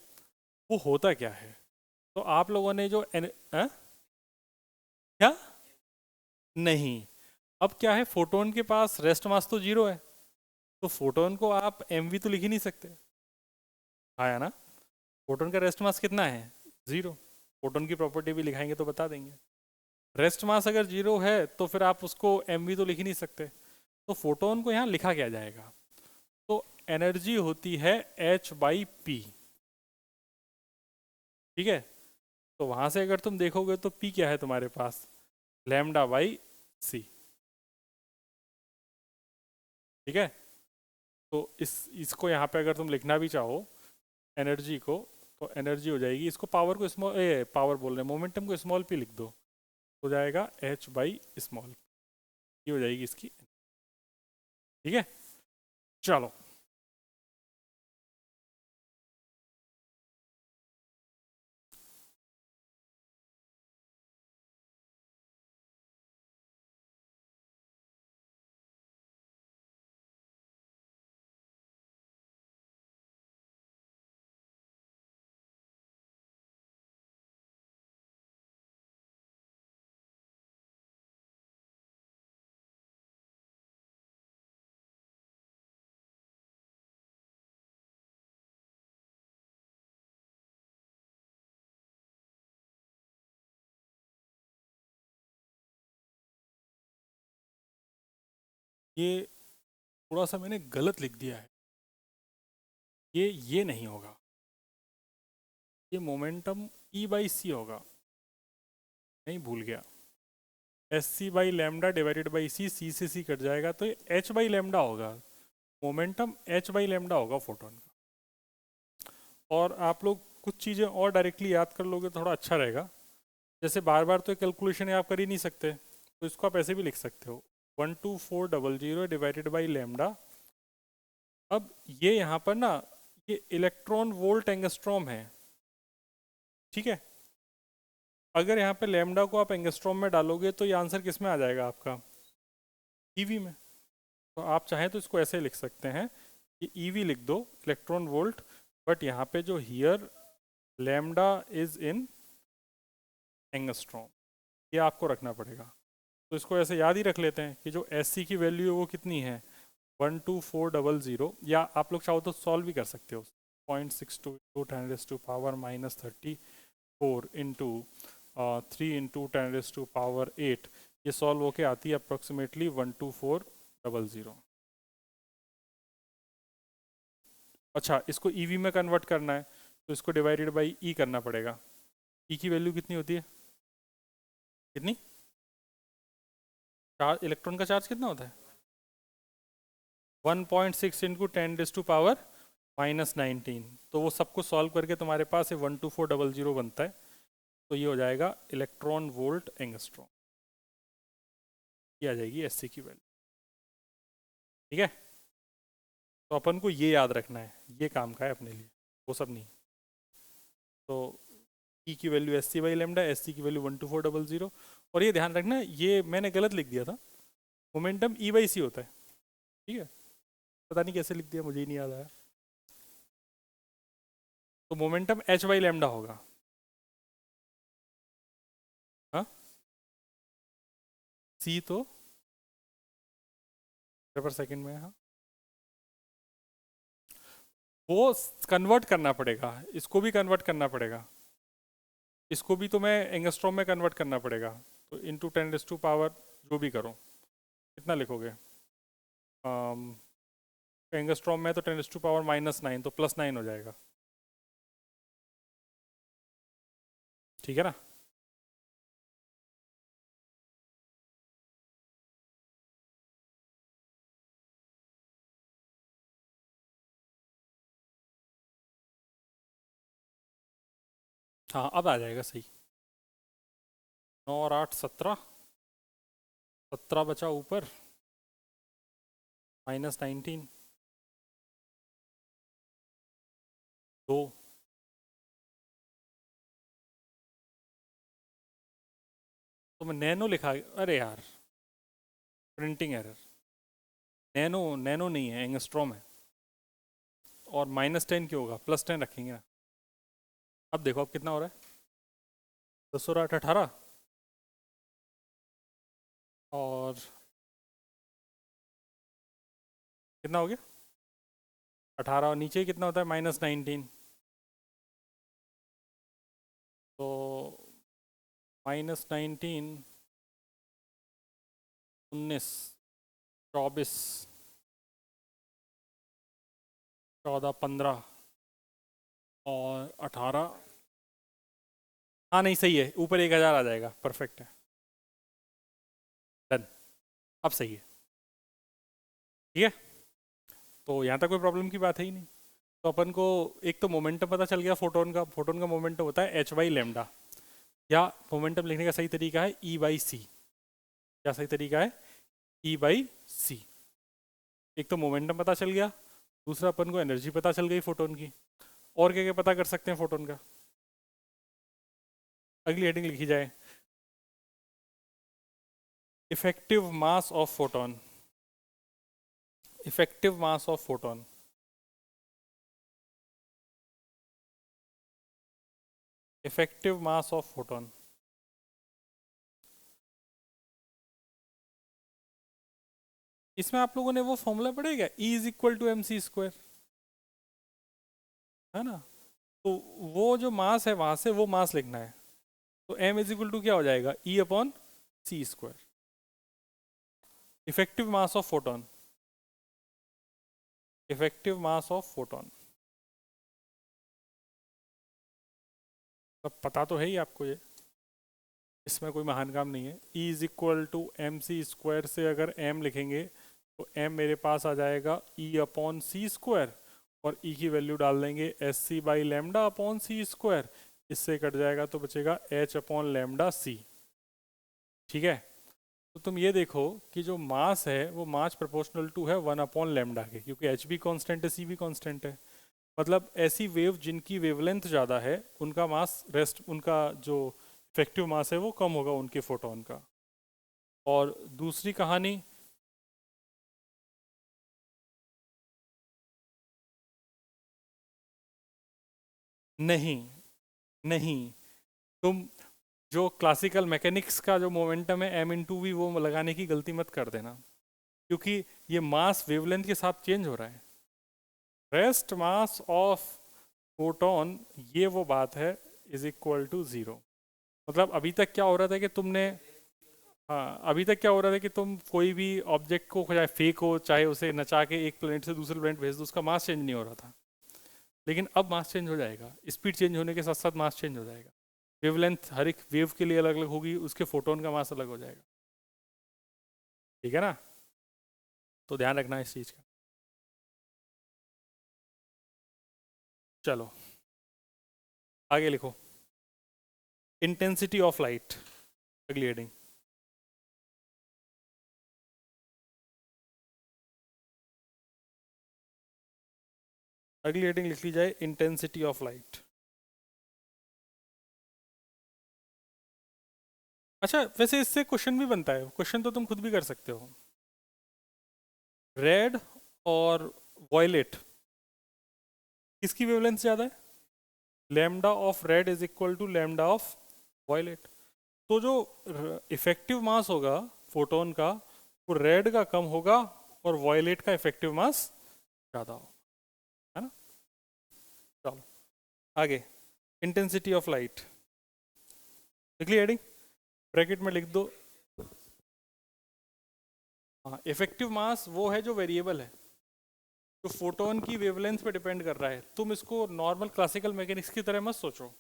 वो होता क्या है? तो आप लोगों ने जो क्या? नहीं, अब क्या है, फोटोन के पास रेस्ट मास तो जीरो है, तो फोटोन को आप mv तो लिख ही नहीं सकते। आया ना? फोटोन का रेस्ट मास कितना है? जीरो। फोटोन की प्रॉपर्टी भी लिखाएंगे तो बता देंगे। रेस्ट मास अगर जीरो है तो फिर आप उसको mv तो लिख ही नहीं सकते। तो फोटोन को यहाँ लिखा क्या जाएगा? तो एनर्जी होती है h बाई पी। ठीक है, तो वहां से अगर तुम देखोगे तो p क्या है तुम्हारे पास? लैम्डा बाई सी। ठीक है, तो इसको यहाँ पे अगर तुम लिखना भी चाहो एनर्जी को, तो एनर्जी हो जाएगी, इसको पावर को स्मॉल, पावर बोल रहे हैं, मोमेंटम को स्मॉल पी लिख दो, हो जाएगा h बाई स्मॉल, ये हो जाएगी इसकी। ठीक है, चलो। ये थोड़ा सा मैंने गलत लिख दिया है, ये नहीं होगा, ये मोमेंटम ई बाई सी होगा, नहीं भूल गया, S C by lambda divided by C से सी कट जाएगा तो ये एच बाई लेमडा होगा, मोमेंटम एच बाई लेमडा होगा फोटोन का। और आप लोग कुछ चीज़ें और डायरेक्टली याद कर लोगे थोड़ा अच्छा रहेगा, जैसे बार बार तो कैलकुलेशन आप कर ही नहीं सकते, तो इसको आप ऐसे भी लिख सकते हो 12400 डिवाइडेड बाई लेमडा। अब ये यहाँ पर ना, ये इलेक्ट्रॉन वोल्ट एंगस्ट्रॉम है, ठीक है। अगर यहाँ पे लेमडा को आप एंगस्ट्रॉम में डालोगे तो ये आंसर किस में आ जाएगा आपका, ईवी में। तो आप चाहें तो इसको ऐसे लिख सकते हैं कि ईवी लिख दो, इलेक्ट्रॉन वोल्ट, बट यहाँ पे जो here lambda is in angstrom, ये आपको रखना पड़ेगा। तो इसको ऐसे याद ही रख लेते हैं कि जो एस सी की वैल्यू है वो कितनी है 12400, या आप लोग चाहो तो सॉल्व भी कर सकते हो, 0.62 इंटू 10⁻⁻34 इंटू 3 इंटू 10⁻8, ये सॉल्व होके आती है अप्रोक्सीमेटली 12400। अच्छा, इसको ईवी में कन्वर्ट करना है तो इसको डिवाइडेड बाई ई करना पड़ेगा। ई की वैल्यू कितनी होती है, कितनी, चार्ज, इलेक्ट्रॉन का चार्ज कितना होता है 1.6 इंटू 10⁻⁻19, तो वो सबको सॉल्व करके तुम्हारे पास 12400 बनता है, तो ये हो जाएगा इलेक्ट्रॉन वोल्ट एंगस्ट्रॉम, ये आ जाएगी एस सी की वैल्यू, ठीक है। तो अपन को ये याद रखना है, ये काम का है अपने लिए, वो सब नहीं। तो ई की value S C by lambda, S C की वैल्यू 12400, और ये ध्यान रखना ये मैंने गलत लिख दिया था, मोमेंटम ई बाई सी होता है, ठीक है। पता नहीं कैसे लिख दिया, मुझे ही नहीं याद आया। तो मोमेंटम एच बाई लेमडा होगा, हाँ, सी तो पर सेकंड में, हाँ, वो कन्वर्ट करना पड़ेगा, इसको भी कन्वर्ट करना पड़ेगा, इसको भी तो मैं एंगस्ट्रॉम में कन्वर्ट करना पड़ेगा, तो इंटू 10⁻⁻, जो भी करो, कितना लिखोगे, एंगस्ट्रॉम में तो 10⁻⁻9, तो +9 हो जाएगा, ठीक है ना। हाँ, अब आ जाएगा सही, 9 और 8 17, 17 बचा ऊपर, -19, 2, तो मैं नैनो लिखा, अरे यार प्रिंटिंग एरर, नैनो नैनो नहीं है, एंगस्ट्रॉम है, और -10 क्यों होगा, +10 रखेंगे ना। अब देखो अब कितना हो रहा है, 10 और 8 18, और कितना हो गया 18, और नीचे कितना होता है -19, तो -19, 19, 24, 14, 15 और 18, हाँ नहीं सही है, ऊपर 1000 आ जाएगा, परफेक्ट है, डन, अब सही है, ठीक है। तो यहाँ तक कोई प्रॉब्लम की बात है ही नहीं। तो अपन को एक तो मोमेंटम पता चल गया फोटोन का मोमेंटम होता है एच बाई लेमडा, या मोमेंटम लिखने का सही तरीका है ई बाई सी। क्या सही तरीका है, ई बाई सी। एक तो मोमेंटम पता चल गया, दूसरा अपन को एनर्जी पता चल गई फोटोन की, और क्या क्या पता कर सकते हैं फोटोन का, अगली हेडिंग लिखी जाए, effective mass of photon, effective mass of photon, effective mass of photon. इसमें आप लोगों ने वो फॉर्मूला पढ़ेगा, E is equal to mc², है ना। तो वो जो मास है वहां से वो मास लिखना है, तो m इज इक्वल टू क्या हो जाएगा, E upon c square. Effective mass of photon, effective mass of photon, अब पता तो है ही आपको ये, इसमें कोई महान काम नहीं है। E is equal to m c square से अगर m लिखेंगे तो m मेरे पास आ जाएगा E अपॉन सी स्क्वायर, और E की वैल्यू डाल देंगे s C by lambda upon c square, इससे कट जाएगा तो बचेगा h अपॉन लेमडा सी। ठीक है, तो तुम ये देखो कि जो मास है वो मास प्रोपोर्शनल टू है 1 लेमडा के, क्योंकि h भी कांस्टेंट है, c भी कांस्टेंट है। मतलब ऐसी वेव जिनकी वेवलेंथ ज़्यादा है उनका मास रेस्ट, उनका जो इफेक्टिव मास है वो कम होगा उनके फोटोन का। और दूसरी कहानी, नहीं नहीं, तुम जो क्लासिकल मैकेनिक्स का जो मोमेंटम है m इंटू वी, वो लगाने की गलती मत कर देना, क्योंकि ये मास वेवलेंथ के साथ चेंज हो रहा है। रेस्ट मास ऑफ फोटोन, ये वो बात है, इज इक्वल टू जीरो। मतलब अभी तक क्या हो रहा था कि तुमने, हाँ अभी तक क्या हो रहा था कि तुम कोई भी ऑब्जेक्ट को चाहे फेक हो चाहे उसे नचा के एक प्लेनेट से दूसरे प्लेनेट भेज दो, उसका मास चेंज नहीं हो रहा था। लेकिन अब मास चेंज हो जाएगा, स्पीड चेंज होने के साथ साथ मास चेंज हो जाएगा। वेवलेंथ हर एक वेव के लिए अलग अलग होगी, उसके फोटोन का मास अलग हो जाएगा। ठीक है ना, तो ध्यान रखना इस चीज़ का। चलो आगे लिखो, इंटेंसिटी ऑफ लाइट, अगली हेडिंग। अगली हेडिंग लिख ली जाए, इंटेंसिटी ऑफ लाइट। अच्छा, वैसे इससे क्वेश्चन भी बनता है, क्वेश्चन तो तुम खुद भी कर सकते हो। रेड और वॉयलेट, किसकी वेवलेंथ ज़्यादा है? Lambda of red is equal to lambda of violet. तो जो इफेक्टिव मास होगा फोटोन का, वो रेड का कम होगा और वॉयलेट का इफेक्टिव मास ज़्यादा होगा, है ना। चलो आगे, इंटेंसिटी ऑफ लाइट, लिख ली हेडिंग, ब्रैकेट में लिख दो। हाँ, इफेक्टिव मास वो है जो वेरिएबल है, जो फोटोन की वेवलेंथ पे डिपेंड कर रहा है। तुम इसको नॉर्मल क्लासिकल मैकेनिक्स की तरह मत सोचो।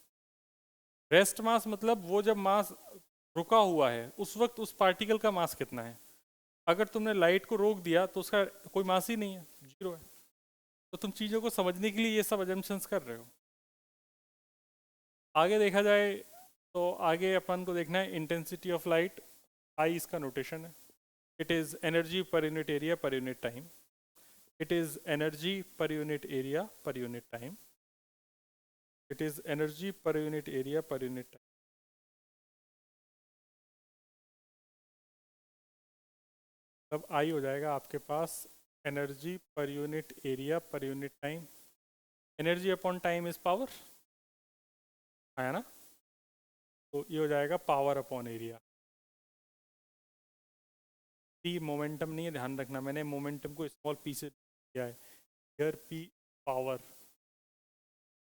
रेस्ट मास मतलब वो जब मास रुका हुआ है उस वक्त उस पार्टिकल का मास कितना है। अगर तुमने लाइट को रोक दिया तो उसका कोई मास ही नहीं है, जीरो है। तो तुम चीज़ों को समझने के लिए ये सब अजम्पशंस कर रहे हो। आगे देखा जाए तो आगे अपन को देखना है इंटेंसिटी ऑफ लाइट। आई इसका नोटेशन है, it is energy per unit area per unit time. It is energy per unit area per unit time. It is energy per unit area per unit time. तब I हो जाएगा आपके पास energy per unit area per unit time. Energy upon time is power, आया ना। तो ये हो जाएगा power upon area. P momentum नहीं है, ध्यान रखना, मैंने मोमेंटम को स्मॉल पी से किया है। Here P power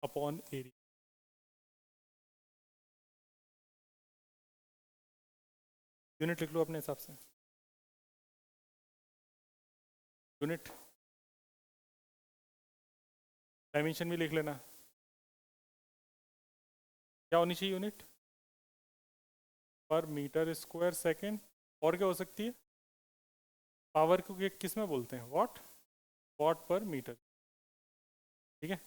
upon area. Unit लिख लो अपने हिसाब से, यूनिट, डायमेंशन भी लिख लेना। क्या होनी चाहिए यूनिट? पर मीटर स्क्वायर सेकेंड। और क्या हो सकती है? पावर को किस में बोलते हैं? वॉट, वॉट पर मीटर। ठीक है,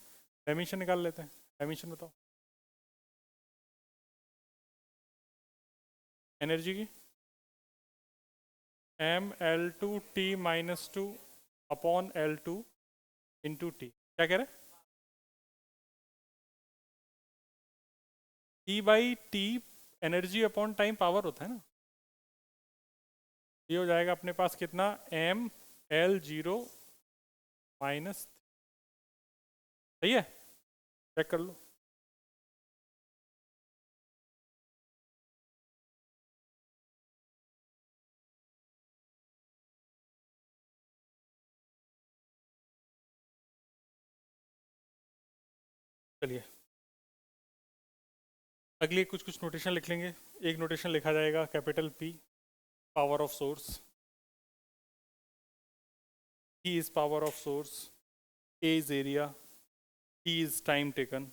डायमेंशन निकाल लेते हैं। डायमेंशन बताओ एनर्जी की। M L two T minus two upon L two into T. क्या कह रहे हैं? T by T energy upon time power होता है ना। ये हो जाएगा अपने पास कितना, एम एल जीरो माइनस, सही है, चेक कर लो। चलिए अगली कुछ कुछ नोटेशन लिख लेंगे। एक नोटेशन लिखा जाएगा capital P, power of source. E is power of source, A is area, T is time taken.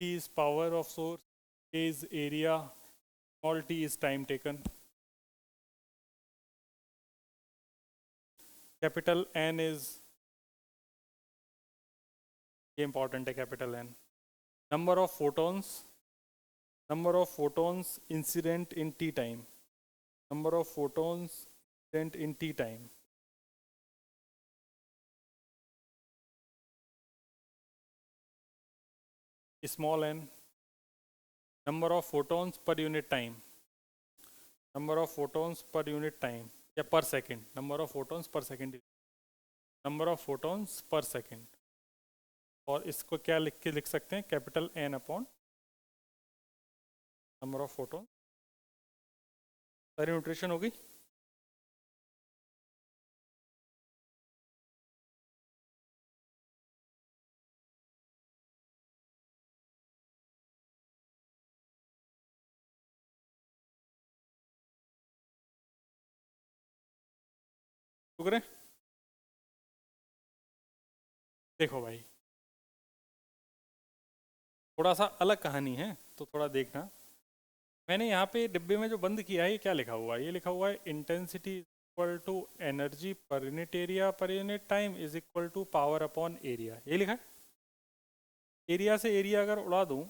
T is power of source, A is area, small t is time taken. Capital N is, ये important है capital N. Number of photons incident in t time. Number of photons incident in t time. Small n. Number of photons per unit time. Number of photons per unit time या per second. Number of photons per second. Number of photons per second. और इसको क्या लिख सकते हैं, capital N upon number of photon. सारी nutrition होगी. शुक्र. देखो भाई, थोड़ा सा अलग कहानी है तो थोड़ा देखना. मैंने यहाँ पे डिब्बे में जो बंद किया है, ये क्या लिखा हुआ है? ये लिखा हुआ है intensity equal to energy per unit area per unit time is equal to power upon area. ये लिखा है. एरिया से एरिया अगर उड़ा दूँ,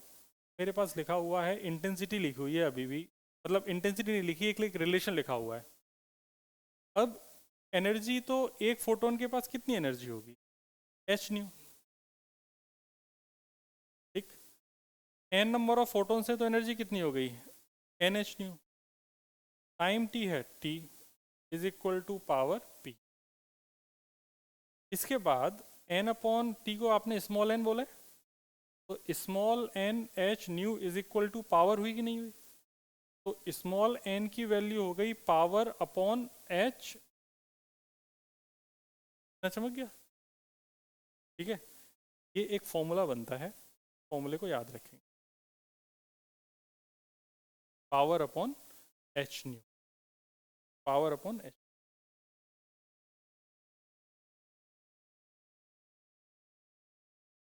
मेरे पास लिखा हुआ है इंटेंसिटी लिखी हुई है अभी भी, मतलब इंटेंसिटी नहीं लिखी, एक रिलेशन लिखा हुआ है. अब एनर्जी तो एक फोटोन के पास कितनी एनर्जी होगी? H nu. ठीक. एन नंबर ऑफ फोटोन से तो एनर्जी कितनी हो गई? N H nu. Time T है, T is equal to power P. इसके बाद एन अपॉन टी को आपने स्मॉल एन बोला, तो small n H nu is equal to power हुई कि नहीं हुई? तो स्मॉल एन की वैल्यू हो गई पावर अपॉन एच. ना समझ गया? ठीक है. ये एक फॉर्मूला बनता है, फॉर्मूले को याद रखेंगे. Power upon h new, power upon H.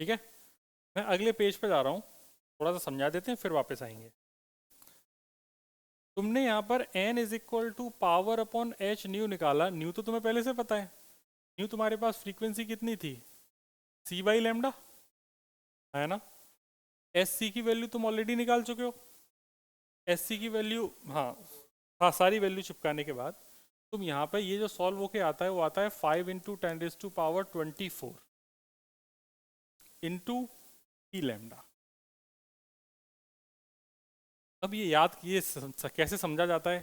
ठीक है. मैं अगले पेज पे जा रहा हूँ, थोड़ा सा समझा देते हैं फिर वापस आएंगे. तुमने यहाँ पर n is equal to power upon h nu निकाला. न्यू तो तुम्हें पहले से पता है. न्यू तुम्हारे पास फ्रीक्वेंसी कितनी थी? c बाई लेमडा है ना. एस सी की वैल्यू तुम ऑलरेडी निकाल चुके हो. एस सी की वैल्यू, हाँ हाँ, सारी वैल्यू चिपकाने के बाद तुम यहाँ पे ये जो सॉल्व होके आता है वो आता है 5 इंटू 10⁻²4 इंटू ई लेमडा. अब ये याद किए कैसे समझा जाता है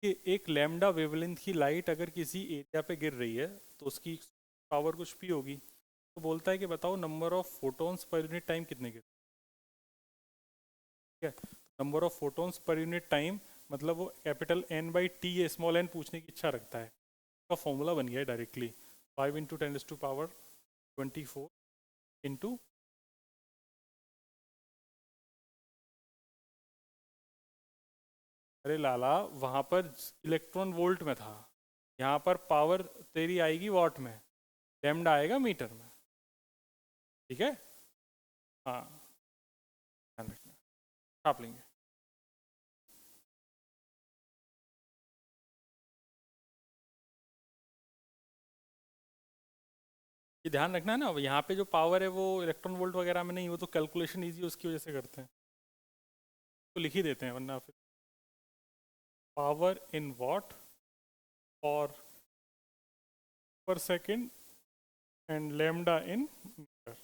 कि एक लैम्डा वेवलेंथ की लाइट अगर किसी एरिया पे गिर रही है तो उसकी पावर कुछ भी होगी. तो बोलता है कि बताओ नंबर ऑफ फोटोन्स पर यूनिट टाइम कितने गिर. ठीक है. नंबर ऑफ फोटोन्स पर यूनिट टाइम मतलब वो कैपिटल एन बाई टी है, स्मॉल एन पूछने की इच्छा रखता है. उसका फॉर्मूला बन गया है डायरेक्टली 5 इंटू 10⁻²4 इंटू. अरे लाला, वहाँ पर इलेक्ट्रॉन वोल्ट में था, यहाँ पर पावर तेरी आएगी वॉट में, लैम्डा आएगा मीटर में. ठीक है. हाँ, ध्यान रखना. छाप लेंगे. ये ध्यान रखना है ना, यहाँ पे जो पावर है वो इलेक्ट्रॉन वोल्ट वगैरह में नहीं, वो तो कैलकुलेशन इजी उसकी वजह से करते हैं, तो लिख ही देते हैं वरना फिर. पावर इन वॉट और per second and lambda in metre.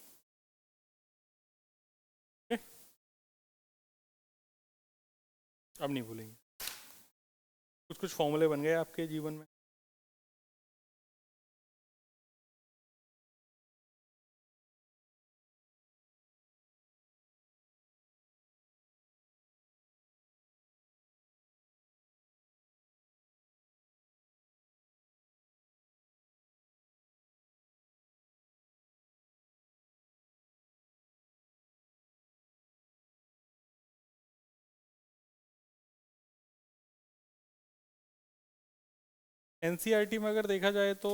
अब नहीं भूलेंगे. कुछ कुछ फॉर्मूले बन गए आपके जीवन में. एनसीईआरटी में अगर देखा जाए तो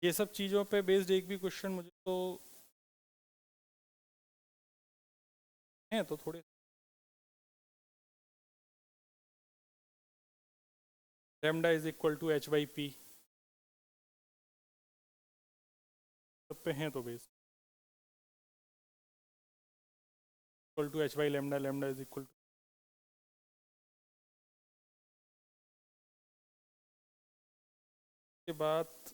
ये सब चीज़ों पे बेस्ड एक भी क्वेश्चन मुझे तो है तो थोड़े lambda is equal to h by p सब पे हैं तो based equal to h by lambda lambda is equal to के बाद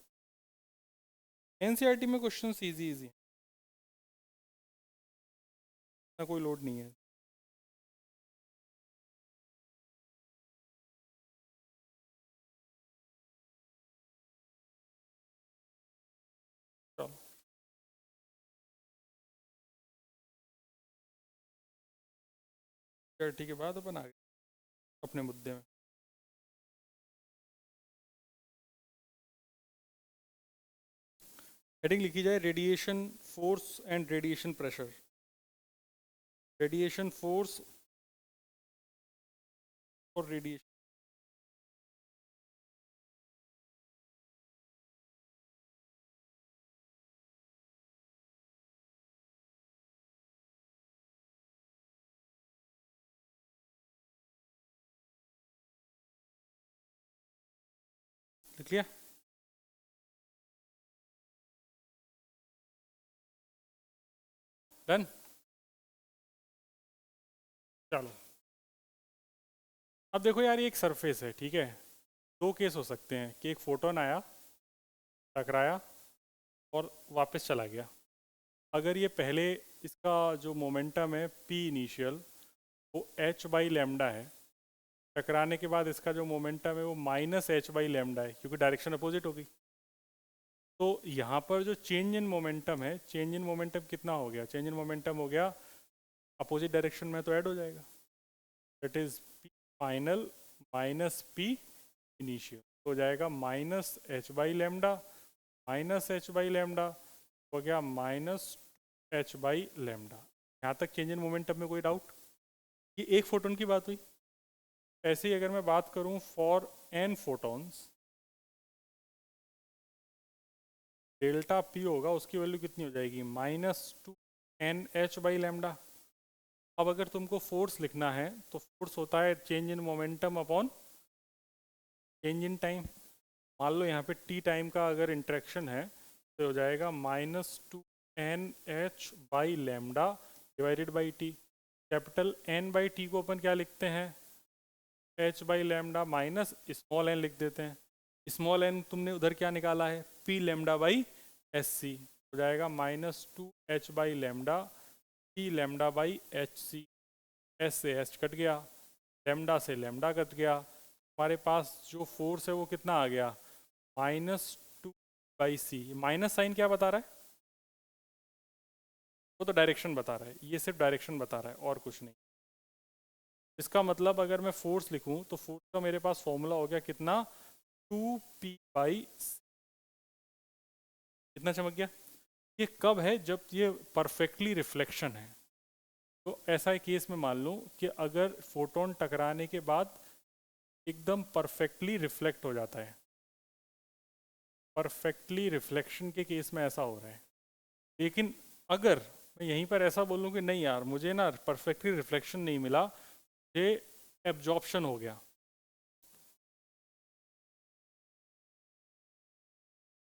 एनसीईआरटी में क्वेश्चन इजी इजी ना कोई लोड नहीं है। चलो एनसीईआरटी के बाद अपन आगे अपने मुद्दे में हेडिंग लिखी जाए radiation force and radiation pressure. Radiation force और रेडिएशन लिख लिया। डन। चलो अब देखो यार ये एक सरफेस है ठीक है। दो केस हो सकते हैं कि एक फोटोन आया टकराया और वापस चला गया। अगर ये पहले इसका जो मोमेंटम है पी इनिशियल वो एच बाई लेमडा है, टकराने के बाद इसका जो मोमेंटम है वो माइनस एच बाई लेमडा है क्योंकि डायरेक्शन अपोजिट होगी। तो यहाँ पर जो चेंज इन मोमेंटम है, चेंज इन मोमेंटम कितना हो गया? चेंज इन मोमेंटम हो गया अपोजिट डायरेक्शन में तो ऐड हो जाएगा, that is P final minus P initial हो जाएगा minus H by lambda minus H by lambda हो गया माइनस एच बाई लेमडा। यहाँ तक चेंज इन मोमेंटम में कोई डाउट? ये एक फोटोन की बात हुई। ऐसे ही अगर मैं बात करूँ for n photons, delta p होगा उसकी वैल्यू कितनी हो जाएगी? Minus two n h by lambda. अब अगर तुमको फोर्स लिखना है तो फोर्स होता है change in momentum upon change in time. मान लो यहाँ पे टी टाइम का अगर इंटरेक्शन है तो हो जाएगा minus two n h by lambda divided by t. Capital N by t को अपन क्या लिखते हैं? H by lambda minus small n लिख देते हैं। स्मॉल एन तुमने उधर क्या निकाला है? P lambda by s c हो जाएगा minus two h by lambda p lambda by h c. S से एच कट गया, लेमडा से लेमडा कट गया, हमारे पास जो फोर्स है वो कितना आ गया? Minus two by c. Minus sign क्या बता रहा है? वो तो डायरेक्शन बता रहा है, ये सिर्फ डायरेक्शन बता रहा है और कुछ नहीं। इसका मतलब अगर मैं फोर्स लिखूं तो फोर्स का मेरे पास फॉर्मूला हो गया कितना? टू पी बाई सी। कितना चमक गया? ये कब है? जब ये परफेक्टली रिफ्लेक्शन है। तो ऐसा एक केस में मान लूँ कि अगर फोटोन टकराने के बाद एकदम परफेक्टली रिफ्लेक्ट हो जाता है, परफेक्टली रिफ्लेक्शन के केस में ऐसा हो रहा है। लेकिन अगर मैं यहीं पर ऐसा बोलूँ कि नहीं यार मुझे ना परफेक्टली रिफ्लेक्शन नहीं मिला, मुझे एब्जॉर्प्शन हो गया।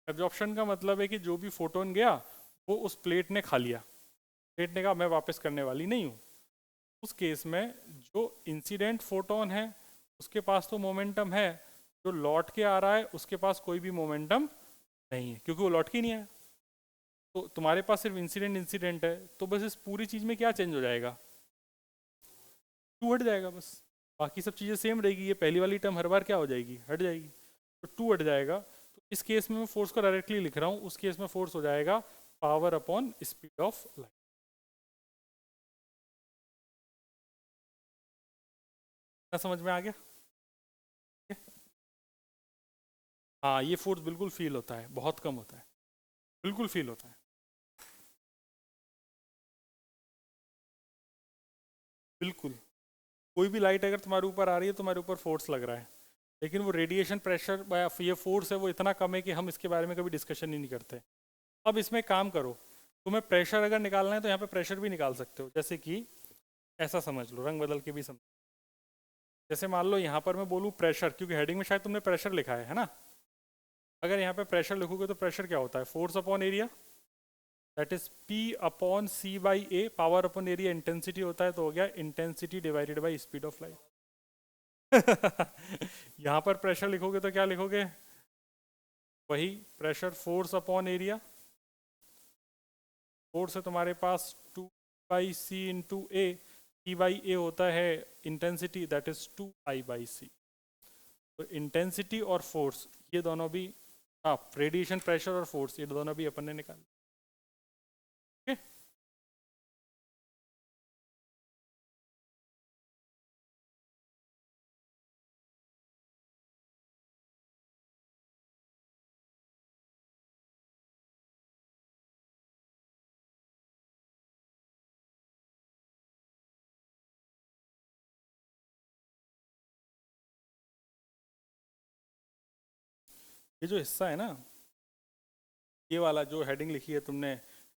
एब्जॉर्प्शन का मतलब है कि जो भी फोटोन गया वो उस प्लेट ने खा लिया, प्लेट ने कहा मैं वापस करने वाली नहीं हूँ। उस केस में जो इंसिडेंट फोटोन है उसके पास तो मोमेंटम है, जो लौट के आ रहा है उसके पास कोई भी मोमेंटम नहीं है क्योंकि वो लौट के नहीं आया। तो तुम्हारे पास सिर्फ इंसिडेंट इंसिडेंट है, तो बस इस पूरी चीज़ में क्या चेंज हो जाएगा? टू हट जाएगा बस। बाकी सब चीज़ें सेम रहेगी, ये पहली वाली टर्म हर बार क्या हो जाएगी? हट जाएगी। तो टू हट जाएगा। तो इस केस में मैं फोर्स को डायरेक्टली लिख रहा हूँ, उस केस में फोर्स हो जाएगा power upon speed of light. क्या समझ में आ गया? हाँ ये फोर्स बिल्कुल फील होता है, बहुत कम होता है, बिल्कुल फील होता है, बिल्कुल। कोई भी लाइट अगर तुम्हारे ऊपर आ रही है, तुम्हारे ऊपर फोर्स लग रहा है। लेकिन वो रेडिएशन प्रेशर या ये फोर्स है वो इतना कम है कि हम इसके बारे में कभी डिस्कशन ही नहीं करते। अब इसमें काम करो, तुम्हें प्रेशर अगर निकालना है तो यहाँ पे प्रेशर भी निकाल सकते हो, जैसे कि ऐसा समझ लो, रंग बदल के भी समझ। जैसे मान लो यहाँ पर मैं बोलूँ प्रेशर, क्योंकि हेडिंग में शायद तुमने प्रेशर लिखा है ना। अगर यहाँ पे प्रेशर लिखोगे तो प्रेशर क्या होता है, force upon area, that is P upon C by A। Power upon area intensity होता है, तो हो गया intensity divided by speed of light. यहाँ पर प्रेशर लिखोगे तो क्या लिखोगे, वही pressure force upon area. Force है तुम्हारे पास 2/C इंटू ए, P/A होता है इंटेंसिटी, दैट इज 2I/C। तो इंटेंसिटी और फोर्स ये दोनों भी, हाँ रेडिएशन प्रेशर और फोर्स ये दोनों भी अपन ने निकाले। ठीक है, ये जो हिस्सा है ना, ये वाला जो हेडिंग लिखी है तुमने,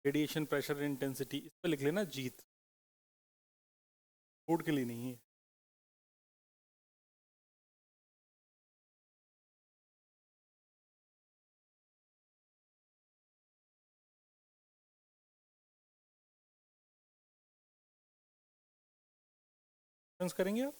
रेडिएशन प्रेशर इंटेंसिटी, इस पर लिख लेना जीत, बोर्ड के लिए नहीं है। करेंगे आप,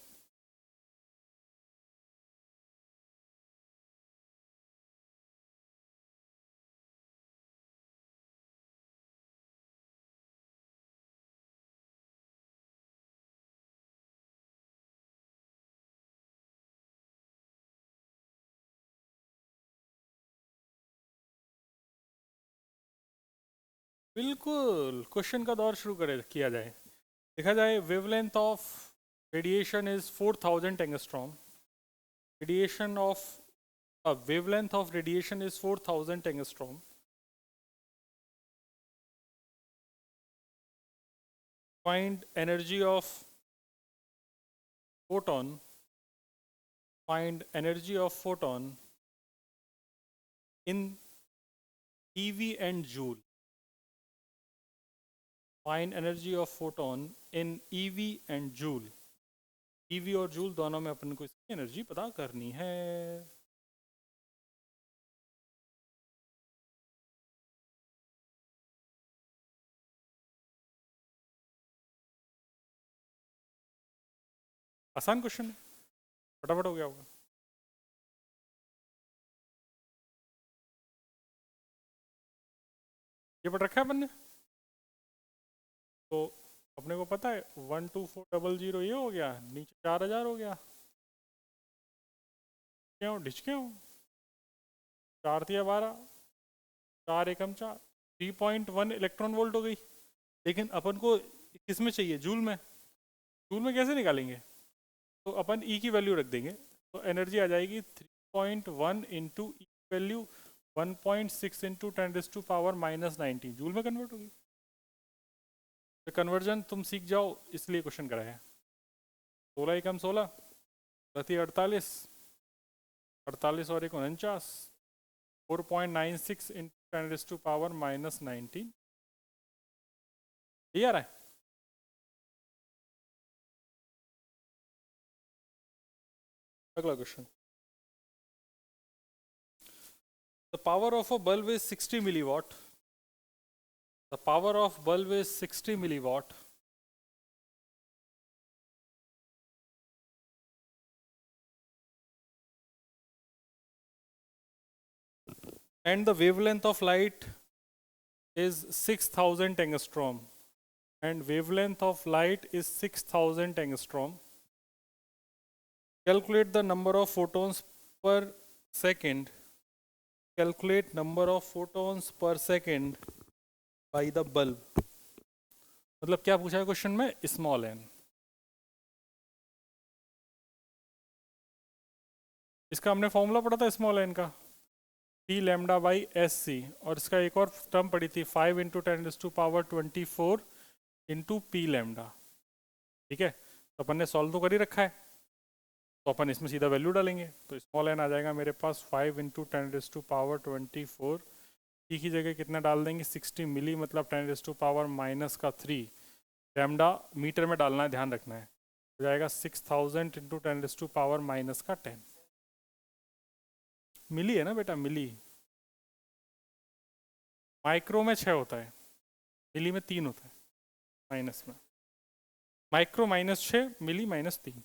बिल्कुल क्वेश्चन का दौर शुरू करे किया जाए। देखा जाए, wavelength of radiation is 4000 angstrom. Radiation of wavelength of radiation is 4000 angstrom. Find energy of photon. Find energy of photon in eV and joule. Find energy of photon in eV and joule. eV और joule दोनों में अपन को इसकी energy पता करनी है। आसान question है, फटाफट हो गया होगा। ये पढ़ रखा है अपन ने, तो अपने को पता है 12400 ये हो गया, नीचे 4000 हो गया। क्यों ढिचके हो, 4×12, 4×1 3.1 इलेक्ट्रॉन वोल्ट हो गई। लेकिन अपन को किस में चाहिए, जूल में। जूल में कैसे निकालेंगे, तो अपन ई की वैल्यू रख देंगे, तो एनर्जी आ जाएगी 3.1 इंटू ई वैल्यू 1.6 इंटू 10⁻⁻19 जूल में कन्वर्ट होगी। तो कन्वर्जन तुम सीख जाओ, इसलिए क्वेश्चन कराया है। 16×16 प्रति 48, 48 और 1 49, 4.96 इंटू 10⁻⁻19। ये आ रहा है। अगला question, the power of a bulb is 60 milliwatt. The power of bulb is 60 milliwatt. And the wavelength of light is 6000 angstrom. And wavelength of light is 6000 angstrom. Calculate the number of photons per second. Calculate number of photons per second by the bulb. मतलब क्या पूछा है question में, small N. इसका हमने formula पढ़ा था small n का, P lambda by s c, और इसका एक और टर्म पड़ी थी 5 इंटू 10⁻24 इंटू पी लैम्डा। ठीक है, तो अपन ने सॉल्व तो कर ही रखा है। तो अपन इसमें सीधा वैल्यू डालेंगे, तो स्मॉल एन आ जाएगा मेरे पास 5 × 10⁻24। ई की जगह कितना डाल देंगे 60 मिली, मतलब 10⁻³ लैम्डा मीटर में डालना है, ध्यान रखना है। हो जाएगा 6000 × 10⁻⁻10 मिली है ना बेटा, मिली। माइक्रो में 6 होता है, मिली में 3 होता है, माइनस में। माइक्रो -6, मिली -3।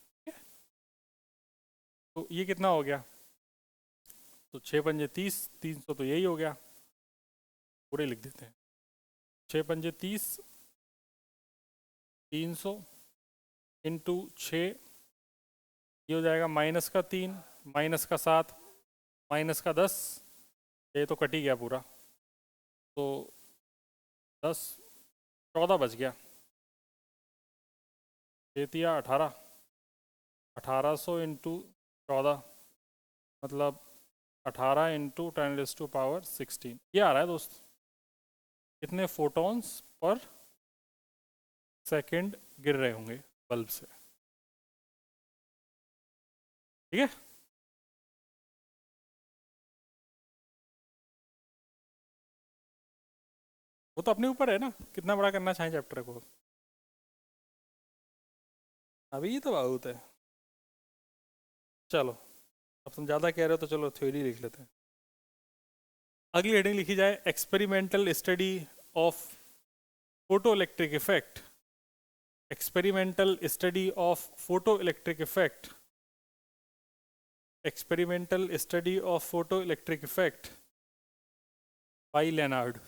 तो ये कितना हो गया, तो 6 पंजे 30, 300 तो यही हो गया, पूरे लिख देते हैं। 6 पंजे 30, 300 इंटू 6, ये हो जाएगा -3, -7, -10, ये तो कट ही गया पूरा, तो 10, 14 बच गया। 1800 इंटू 14, मतलब 18 × 10⁻16 ये आ रहा है दोस्त। कितने फोटॉन्स पर सेकंड गिर रहे होंगे बल्ब से, ठीक है। वो तो अपने ऊपर है ना, कितना बड़ा करना चाहें चैप्टर को। अभी तो बहुत है, चलो अब तुम ज़्यादा कह रहे हो तो चलो थ्योरी लिख लेते हैं। अगली हेडिंग लिखी जाए, experimental study of photo electric effect. Experimental study of photo electric effect. Experimental study of photo electric effect by Lenard.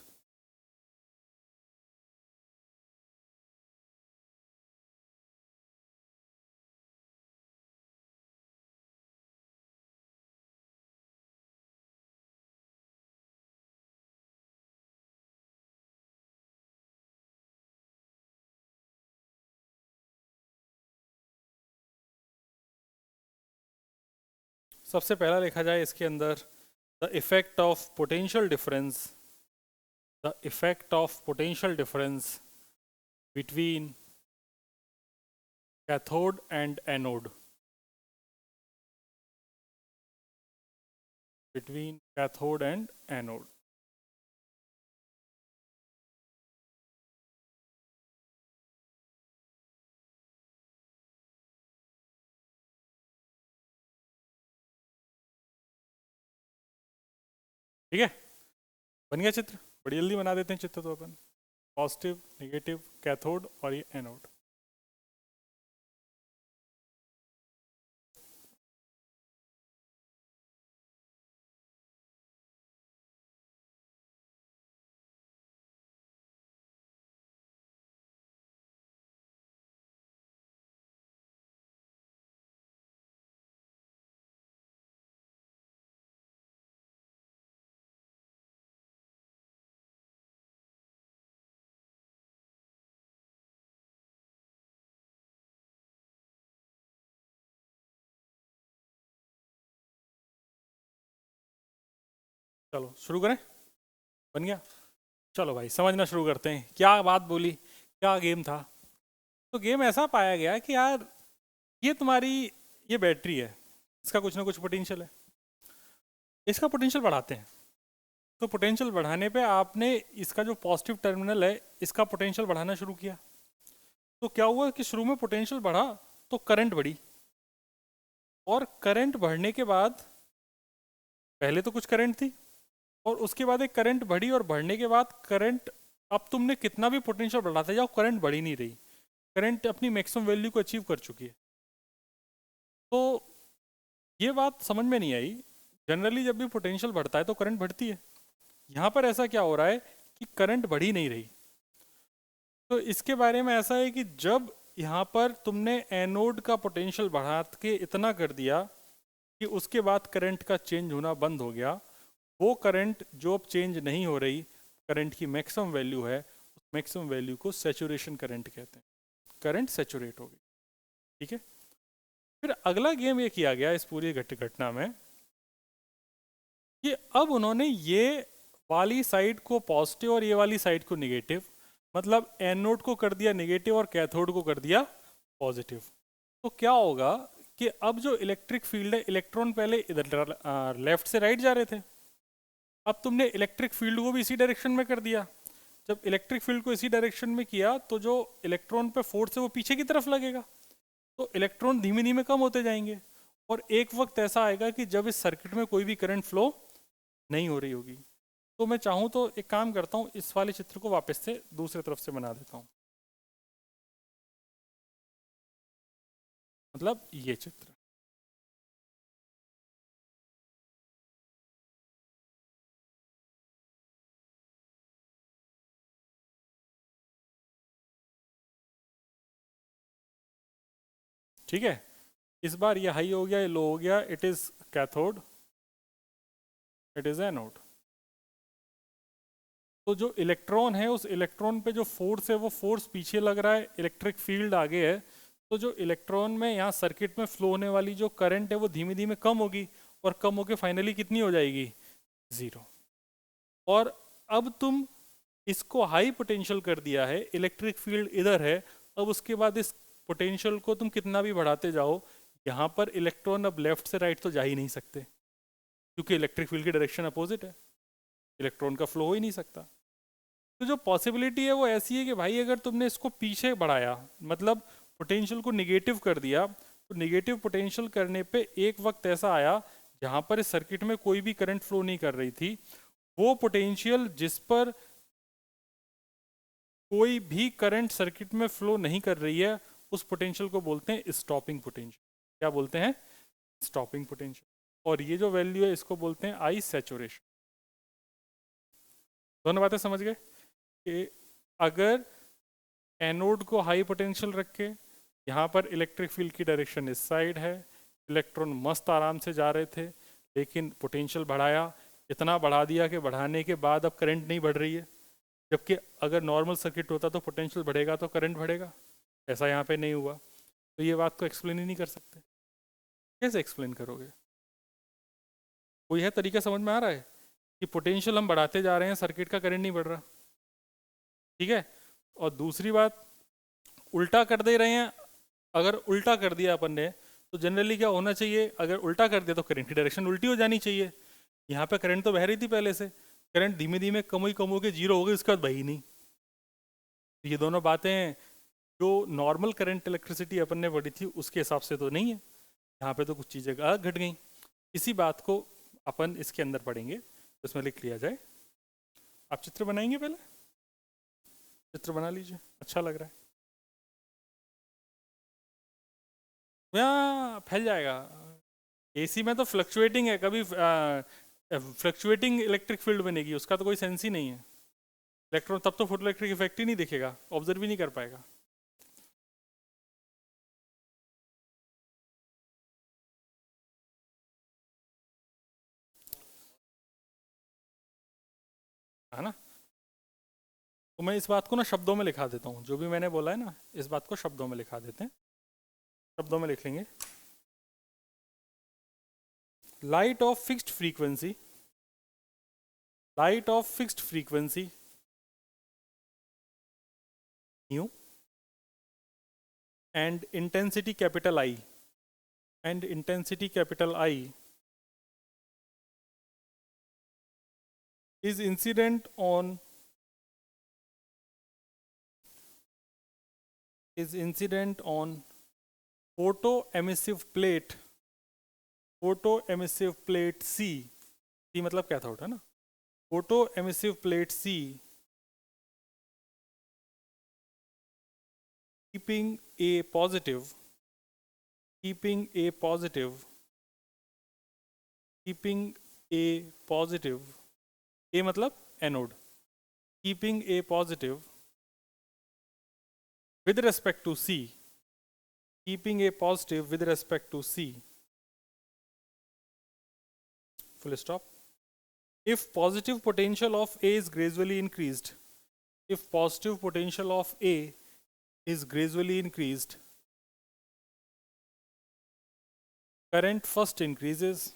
सबसे पहला लिखा जाए इसके अंदर, the effect of potential difference, the effect of potential difference between cathode and anode, between cathode and anode. ठीक है, बन गया चित्र। बड़ी जल्दी बना देते हैं चित्र तो अपन, पॉजिटिव, नेगेटिव, कैथोड और ये एनोड। चलो शुरू करें, बन गया। चलो भाई समझना शुरू करते हैं, क्या बात बोली, क्या गेम था। तो गेम ऐसा पाया गया कि यार ये तुम्हारी ये बैटरी है, इसका कुछ ना कुछ पोटेंशियल है, इसका पोटेंशियल बढ़ाते हैं। तो पोटेंशियल बढ़ाने पे आपने इसका जो पॉजिटिव टर्मिनल है इसका पोटेंशियल बढ़ाना शुरू किया। तो क्या हुआ कि शुरू में पोटेंशियल बढ़ा तो करंट बढ़ी, और करंट बढ़ने के बाद पहले तो कुछ करंट थी और उसके बाद एक करंट बढ़ी, और बढ़ने के बाद करंट, अब तुमने कितना भी पोटेंशियल बढ़ाते जाओ करंट बढ़ ही नहीं रही, करंट अपनी मैक्सिमम वैल्यू को अचीव कर चुकी है। तो ये बात समझ में नहीं आई। जनरली जब भी पोटेंशियल बढ़ता है तो करंट बढ़ती है, यहाँ पर ऐसा क्या हो रहा है कि करंट बढ़ ही नहीं रही। तो इसके बारे में ऐसा है कि जब यहाँ पर तुमने एनोड का पोटेंशियल बढ़ा के इतना कर दिया कि उसके बाद करंट का चेंज होना बंद हो गया, वो करंट जो अब चेंज नहीं हो रही, करंट की मैक्सिमम वैल्यू है, उस मैक्सिमम वैल्यू को सैचुरेशन करंट कहते हैं। करंट सैचुरेट हो गई, ठीक है। फिर अगला गेम ये किया गया इस पूरी घटना में कि अब उन्होंने ये वाली साइड को पॉजिटिव और ये वाली साइड को निगेटिव, मतलब एनोड को कर दिया नेगेटिव और कैथोड को कर दिया पॉजिटिव। तो क्या होगा कि अब जो इलेक्ट्रिक फील्ड है, इलेक्ट्रॉन पहले इधर लेफ्ट से राइट जा रहे थे, अब तुमने इलेक्ट्रिक फील्ड को भी इसी डायरेक्शन में कर दिया। जब इलेक्ट्रिक फील्ड को इसी डायरेक्शन में किया तो जो इलेक्ट्रॉन पे फोर्स है वो पीछे की तरफ लगेगा, तो इलेक्ट्रॉन धीमे धीमे कम होते जाएंगे। और एक वक्त ऐसा आएगा कि जब इस सर्किट में कोई भी करंट फ्लो नहीं हो रही होगी। तो मैं चाहूँ तो एक काम करता हूँ, इस वाले चित्र को वापस से दूसरी तरफ से बना देता हूँ, मतलब ये चित्र। ठीक है, इस बार ये हाई हो गया, ये लो हो गया, it is cathode, it is anode. तो जो इलेक्ट्रॉन है, उस इलेक्ट्रॉन पे जो फोर्स है वो फोर्स पीछे लग रहा है, इलेक्ट्रिक फील्ड आगे है। तो जो इलेक्ट्रॉन में यहाँ सर्किट में फ्लो होने वाली जो करंट है वो धीमे धीमे कम होगी, और कम होके फाइनली कितनी हो जाएगी, जीरो। और अब तुम इसको हाई पोटेंशियल कर दिया है, इलेक्ट्रिक फील्ड इधर है, अब उसके बाद इस पोटेंशियल को तुम कितना भी बढ़ाते जाओ, यहाँ पर इलेक्ट्रॉन अब लेफ्ट से राइट तो जा ही नहीं सकते, क्योंकि इलेक्ट्रिक फील्ड की डायरेक्शन अपोजिट है, इलेक्ट्रॉन का फ्लो हो ही नहीं सकता। तो जो पॉसिबिलिटी है वो ऐसी है कि भाई अगर तुमने इसको पीछे बढ़ाया, मतलब पोटेंशियल को निगेटिव कर दिया, तो निगेटिव पोटेंशियल करने पे एक वक्त ऐसा आया जहाँ पर इस सर्किट में कोई भी करंट फ्लो नहीं कर रही थी, वो पोटेंशियल जिस पर कोई भी करंट सर्किट में फ्लो नहीं कर रही है, उस पोटेंशियल को बोलते हैं स्टॉपिंग पोटेंशियल। क्या बोलते हैं, स्टॉपिंग पोटेंशियल। और ये जो वैल्यू है इसको बोलते हैं आई सैचुरेशन। दोनों बातें समझ गए कि अगर एनोड को हाई पोटेंशियल रख के, यहाँ पर इलेक्ट्रिक फील्ड की डायरेक्शन इस साइड है, इलेक्ट्रॉन मस्त आराम से जा रहे थे, लेकिन पोटेंशियल बढ़ाया, इतना बढ़ा दिया कि बढ़ाने के बाद अब करंट नहीं बढ़ रही है, जबकि अगर नॉर्मल सर्किट होता तो पोटेंशियल बढ़ेगा तो करंट बढ़ेगा, ऐसा यहाँ पे नहीं हुआ। तो ये बात को एक्सप्लेन ही नहीं कर सकते, कैसे एक्सप्लेन करोगे? कोई है तरीका समझ में आ रहा है कि पोटेंशियल हम बढ़ाते जा रहे हैं, सर्किट का करंट नहीं बढ़ रहा, ठीक है। और दूसरी बात, उल्टा कर दे रहे हैं, अगर उल्टा कर दिया अपन ने तो जनरली क्या होना चाहिए, अगर उल्टा कर दिया तो करंट की डायरेक्शन उल्टी हो जानी चाहिए। यहाँ पे करंट तो बह रही थी पहले से, करंट धीमे धीमे कम हो के जीरो हो गई, उसके बाद बही नहीं। तो ये दोनों बातें जो नॉर्मल करंट इलेक्ट्रिसिटी अपन ने पढ़ी थी उसके हिसाब से तो नहीं है, यहाँ पे तो कुछ चीज़ें घट गई। इसी बात को अपन इसके अंदर पढ़ेंगे, तो इसमें लिख लिया जाए। आप चित्र बनाएंगे, पहले चित्र बना लीजिए, अच्छा लग रहा है, यहाँ फैल जाएगा। एसी में तो फ्लक्चुएटिंग है, कभी फ्लक्चुएटिंग इलेक्ट्रिक फील्ड बनेगी, उसका तो कोई सेंस ही नहीं है। इलेक्ट्रॉन तब तो फोटो इलेक्ट्रिक इफेक्ट ही नहीं दिखेगा, ऑब्जर्व ही नहीं कर पाएगा। है ना? तो मैं इस बात को ना शब्दों में लिखा देता हूँ, जो भी मैंने बोला है ना, इस बात को शब्दों में लिखा देते हैं। शब्दों में लिख लेंगे, light of fixed frequency, light of fixed frequency new and intensity capital I, and intensity capital I is incident on photoemissive plate, photoemissive plate C, C मतलब कैथोड है ना, photoemissive plate C keeping a positive, keeping a positive, keeping a positive, A मतलब anode, keeping a positive with respect to C, keeping a positive with respect to C, full stop. If positive potential of A is gradually increased, if positive potential of A is gradually increased, current first increases,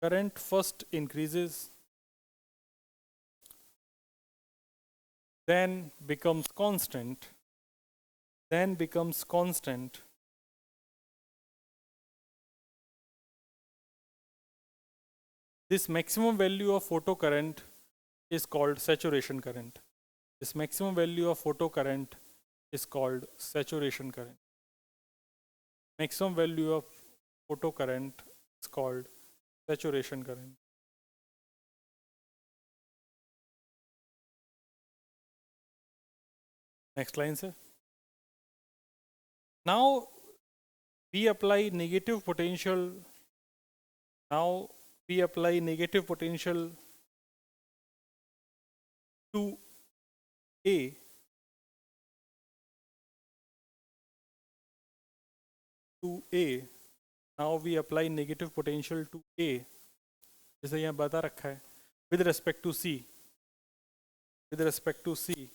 current first increases, then becomes constant, then becomes constant. This maximum value of photocurrent is called saturation current. This maximum value of photocurrent is called saturation current. Maximum value of photocurrent is called saturation current. Next line, sir. Now we apply negative potential. Now we apply negative potential to A. To A. Now we apply negative potential to A. जैसे यहाँ बता रखा है. With respect to C. With respect to C.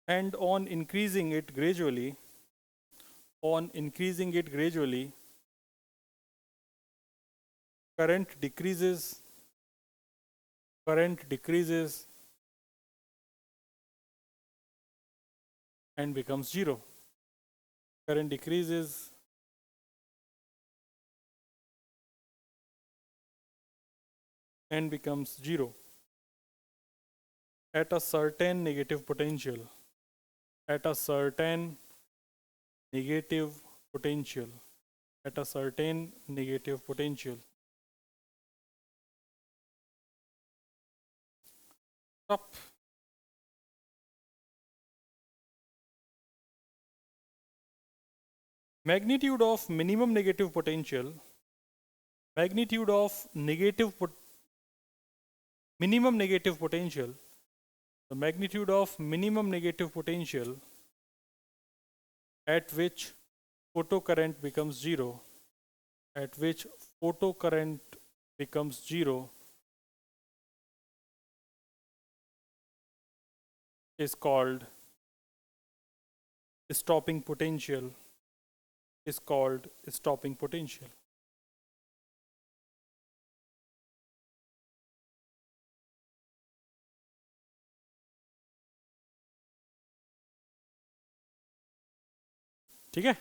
And on increasing it gradually, current decreases and becomes zero. Current decreases and becomes zero at a certain negative potential. At a certain negative potential. At a certain negative potential. Stop. Magnitude of minimum negative potential. Magnitude of minimum negative potential. The magnitude of minimum negative potential at which photocurrent becomes zero. At which photocurrent becomes zero is called stopping potential. Is called stopping potential. ठीक है,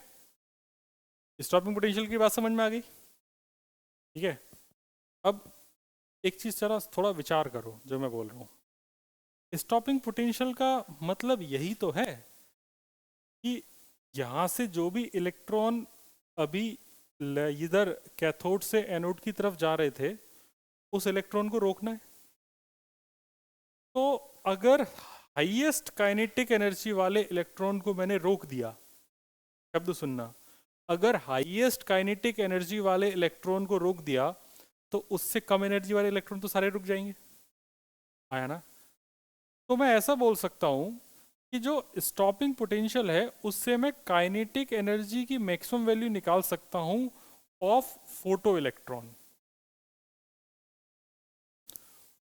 stopping potential की बात समझ में आ गई. ठीक है, अब एक चीज जरा थोड़ा विचार करो जो मैं बोल रहा हूँ. स्टॉपिंग पोटेंशियल का मतलब यही तो है कि यहाँ से जो भी इलेक्ट्रॉन अभी इधर कैथोड से एनोड की तरफ जा रहे थे उस इलेक्ट्रॉन को रोकना है. तो अगर हाईएस्ट काइनेटिक एनर्जी वाले इलेक्ट्रॉन को मैंने रोक दिया, शब्द सुनना, अगर हाईएस्ट काइनेटिक एनर्जी वाले इलेक्ट्रॉन को रोक दिया तो उससे कम एनर्जी वाले इलेक्ट्रॉन तो सारे रुक जाएंगे. आया ना. तो मैं ऐसा बोल सकता हूं कि जो स्टॉपिंग पोटेंशियल है उससे मैं काइनेटिक एनर्जी की मैक्सिमम वैल्यू निकाल सकता हूं of photo electron.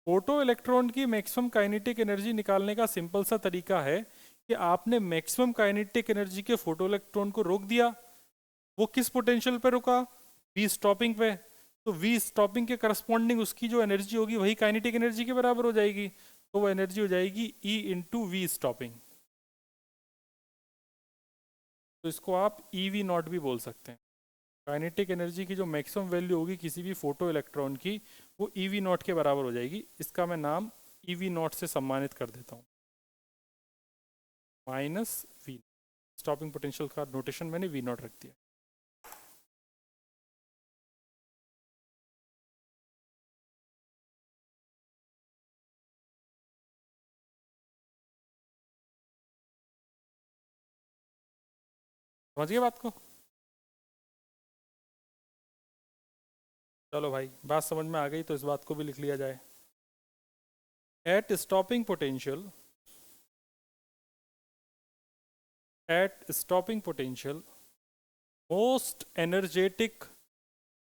Photo electron की मैक्सिमम काइनेटिक एनर्जी निकालने का सिंपल सा तरीका है कि आपने मैक्सिमम काइनेटिक एनर्जी के फोटो इलेक्ट्रॉन को रोक दिया. वो किस पोटेंशियल पे रुका? वी स्टॉपिंग पे. तो वी स्टॉपिंग के करस्पॉन्डिंग उसकी जो एनर्जी होगी वही काइनेटिक एनर्जी के बराबर हो जाएगी. तो वो एनर्जी हो जाएगी E इंटू वी स्टॉपिंग. तो इसको आप EV नॉट भी बोल सकते हैं. काइनेटिक एनर्जी की जो मैक्सिमम वैल्यू होगी किसी भी फोटो इलेक्ट्रॉन की वो EV नॉट के बराबर हो जाएगी. इसका मैं नाम EV नॉट से सम्मानित कर देता हूँ, माइनस V. स्टॉपिंग पोटेंशियल का नोटेशन मैंने V नॉट रख दिया. समझ गए बात को? चलो भाई, बात समझ में आ गई तो इस बात को भी लिख लिया जाए. At stopping potential, most energetic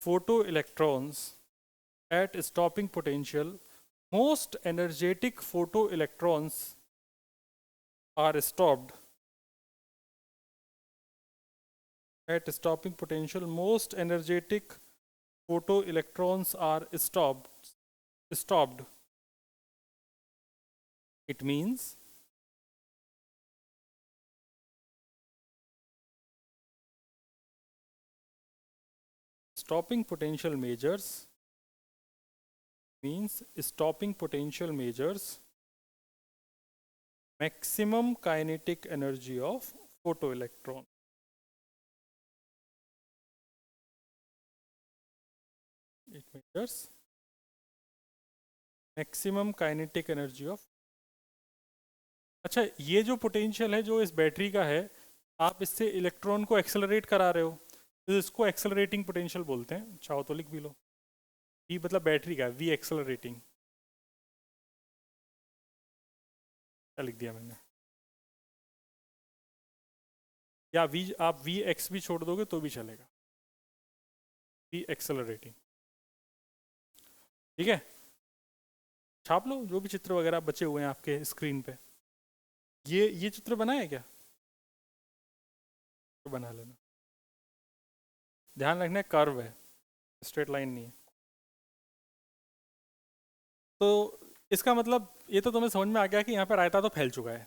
photoelectrons at stopping potential, most energetic photoelectrons are stopped At stopping potential, most energetic photoelectrons are stopped. It means stopping potential measures maximum kinetic energy of photoelectron. It measures maximum kinetic energy of. अच्छा, ये जो potential है जो इस battery का है, आप इससे इलेक्ट्रॉन को एक्सेलरेट करा रहे हो, तो इसको एक्सेलरेटिंग पोटेंशियल बोलते हैं। चाहो तो लिख भी लो, V मतलब बैटरी का, V एक्सेलरेटिंग। क्या लिख दिया मैंने? या V, आप V x भी छोड़ दोगे तो भी चलेगा, V एक्सेलरेटिंग। ठीक है, छाप लो जो भी चित्र वगैरह बचे हुए हैं आपके स्क्रीन पे। ये चित्र बना है क्या? तो बना लेना। ध्यान रखना कर्व है, स्ट्रेट लाइन नहीं है। तो इसका मतलब ये तो तुम्हें समझ में आ गया कि यहाँ पे रायता तो फैल चुका है।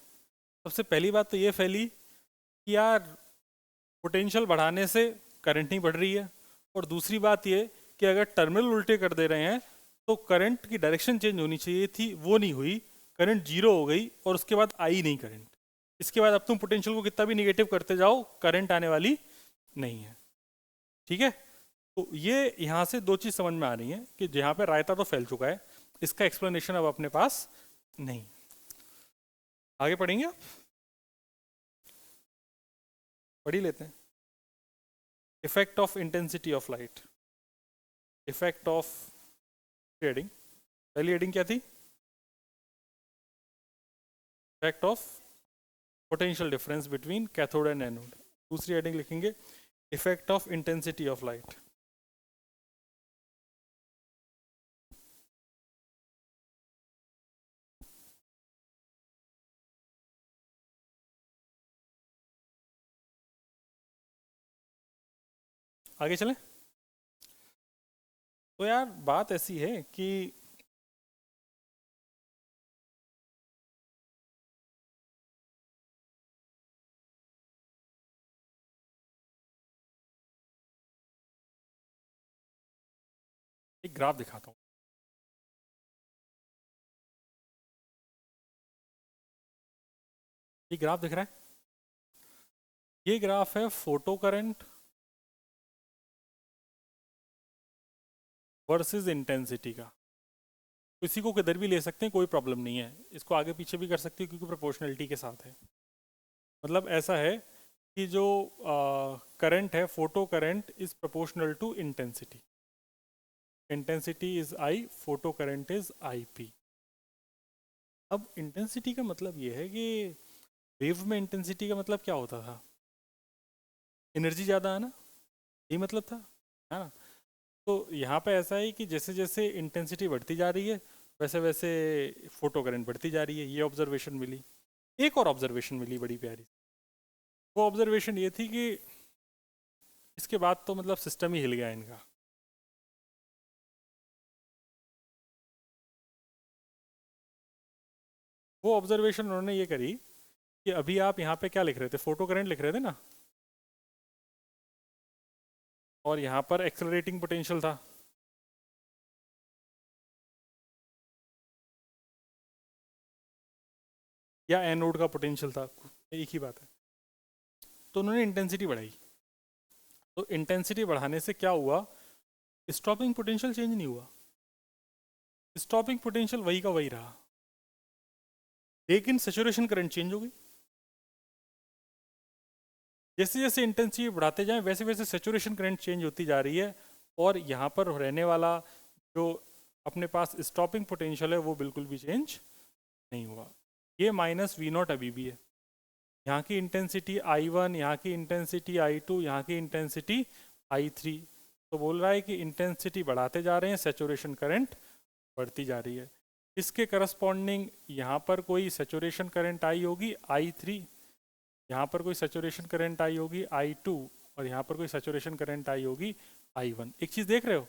सबसे पहली बात तो ये फैली कि यार पोटेंशियल बढ़ाने से करंट नहीं बढ़ रही है, और दूसरी बात ये कि अगर टर्मिनल उल्टे कर दे रहे हैं तो करंट की डायरेक्शन चेंज होनी चाहिए थी, वो नहीं हुई, करंट जीरो हो गई और उसके बाद आई नहीं करंट। इसके बाद अब तुम पोटेंशियल को कितना भी निगेटिव करते जाओ, करंट आने वाली नहीं है। ठीक है, तो ये यहाँ से दो चीज समझ में आ रही है कि जहाँ पे रायता तो फैल चुका है, इसका एक्सप्लेनेशन अब अपने पास नहीं। आगे पढ़ेंगे आप, पढ़ ही लेते हैं। Effect of intensity of light, effect of heading. पहली हेडिंग क्या थी? Effect of potential difference between cathode and anode. दूसरी हेडिंग लिखेंगे effect of intensity of light. आगे चलें। तो यार बात ऐसी है कि एक ग्राफ दिखाता हूं। ये ग्राफ दिख रहा है? ये ग्राफ है फोटो करंट वर्सेस इंटेंसिटी का। किसी को किधर भी ले सकते हैं, कोई प्रॉब्लम नहीं है, इसको आगे पीछे भी कर सकते हैं क्योंकि प्रोपोर्शनलिटी के साथ है। मतलब ऐसा है कि जो करंट है, photo current is proportional to intensity. Intensity is I, photo current is I p. अब इंटेंसिटी का मतलब ये है कि वेव में इंटेंसिटी का मतलब क्या होता था? एनर्जी ज़्यादा आना, यही मतलब था, है ना? तो यहाँ पे ऐसा है कि जैसे जैसे इंटेंसिटी बढ़ती जा रही है वैसे वैसे फोटो करंट बढ़ती जा रही है। ये ऑब्जर्वेशन मिली। एक और ऑब्जर्वेशन मिली बड़ी प्यारी। वो ऑब्जर्वेशन ये थी कि इसके बाद तो मतलब सिस्टम ही हिल गया इनका। वो ऑब्जर्वेशन उन्होंने ये करी कि अभी आप यहाँ पे क्या लिख रहे थे? फोटो करंट लिख रहे थे ना, और यहाँ पर एक्सेलरेटिंग पोटेंशियल था। या एनोड का पोटेंशियल था, एक ही बात है। तो उन्होंने इंटेंसिटी बढ़ाई। तो इंटेंसिटी बढ़ाने से क्या हुआ? स्टॉपिंग पोटेंशियल चेंज नहीं हुआ, स्टॉपिंग पोटेंशियल वही का वही रहा, लेकिन सैचुरेशन करंट चेंज हो गई। जैसे जैसे इंटेंसिटी बढ़ाते जाएं वैसे वैसे सैचुरेशन करंट चेंज होती जा रही है, और यहाँ पर रहने वाला जो अपने पास स्टॉपिंग पोटेंशियल है वो बिल्कुल भी चेंज नहीं हुआ। ये माइनस वी नॉट अभी भी है। यहाँ की इंटेंसिटी I1, यहाँ की इंटेंसिटी I2, यहाँ की इंटेंसिटी I3। तो बोल रहा है कि इंटेंसिटी बढ़ाते जा रहे हैं, सैचुरेशन करंट बढ़ती जा रही है। इसके करस्पॉन्डिंग यहाँ पर कोई सैचुरेशन करंट आई होगी I3, यहाँ पर कोई सैचुरेशन करंट आई होगी I2, और यहाँ पर कोई सैचुरेशन करंट आई होगी I1। एक चीज़ देख रहे हो,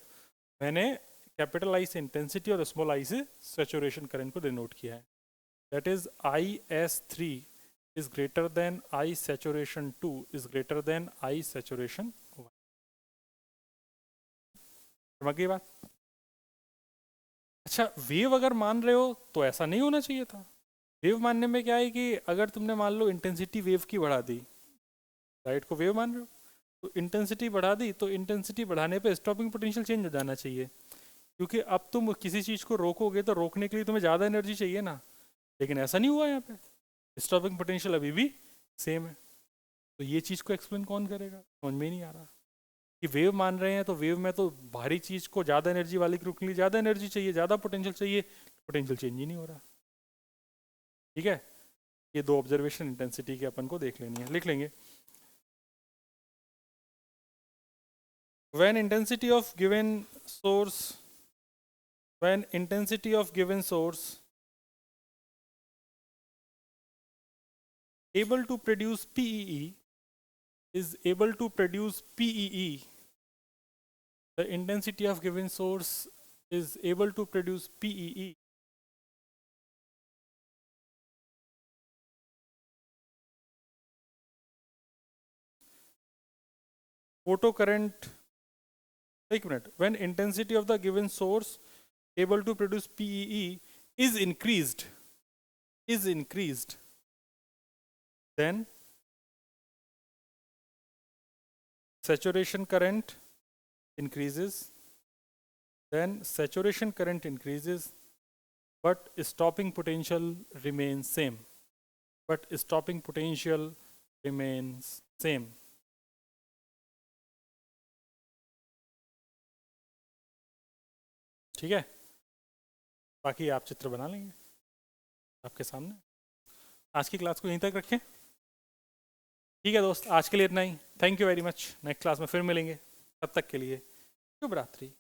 मैंने कैपिटल आई से इंटेंसिटी और स्मॉल आई से सैचुरेशन करंट को डिनोट किया है। That is IS3 is greater than I saturation 2 is greater than I saturation 1। समझ गई बात? अच्छा, वेव अगर मान रहे हो तो ऐसा नहीं होना चाहिए था। वेव मानने में क्या है कि अगर तुमने मान लो इंटेंसिटी वेव की बढ़ा दी, लाइट को वेव मान रहे हो तो इंटेंसिटी बढ़ा दी, तो इंटेंसिटी बढ़ाने पे स्टॉपिंग पोटेंशियल चेंज हो जाना चाहिए, क्योंकि अब तुम किसी चीज़ को रोकोगे तो रोकने के लिए तुम्हें ज़्यादा एनर्जी चाहिए ना, लेकिन ऐसा नहीं हुआ यहाँ पे, स्टॉपिंग पोटेंशियल अभी भी सेम है। तो ये चीज़ को एक्सप्लेन कौन करेगा, समझ में ही नहीं आ रहा कि वेव मान रहे हैं तो वेव में तो भारी चीज़ को ज़्यादा एनर्जी वाले को रोकने के लिए ज़्यादा एनर्जी चाहिए, ज़्यादा पोटेंशियल चाहिए, पोटेंशियल चेंज ही नहीं हो रहा। ठीक है, ये दो ऑब्जर्वेशन इंटेंसिटी के अपन को देख लेनी है, लिख लेंगे। When intensity of given source able to produce PEE is able to produce PEE, the intensity of given source is able to produce PEE, photocurrent, एक minute, when intensity of the given source able to produce PEE is increased, then saturation current increases, but stopping potential remains same, ठीक है, बाकी आप चित्र बना लेंगे आपके सामने। आज की क्लास को यहीं तक रखें। ठीक है दोस्त, आज के लिए इतना ही। Thank you very much. Next class में फिर मिलेंगे, तब तक के लिए शुभ रात्रि।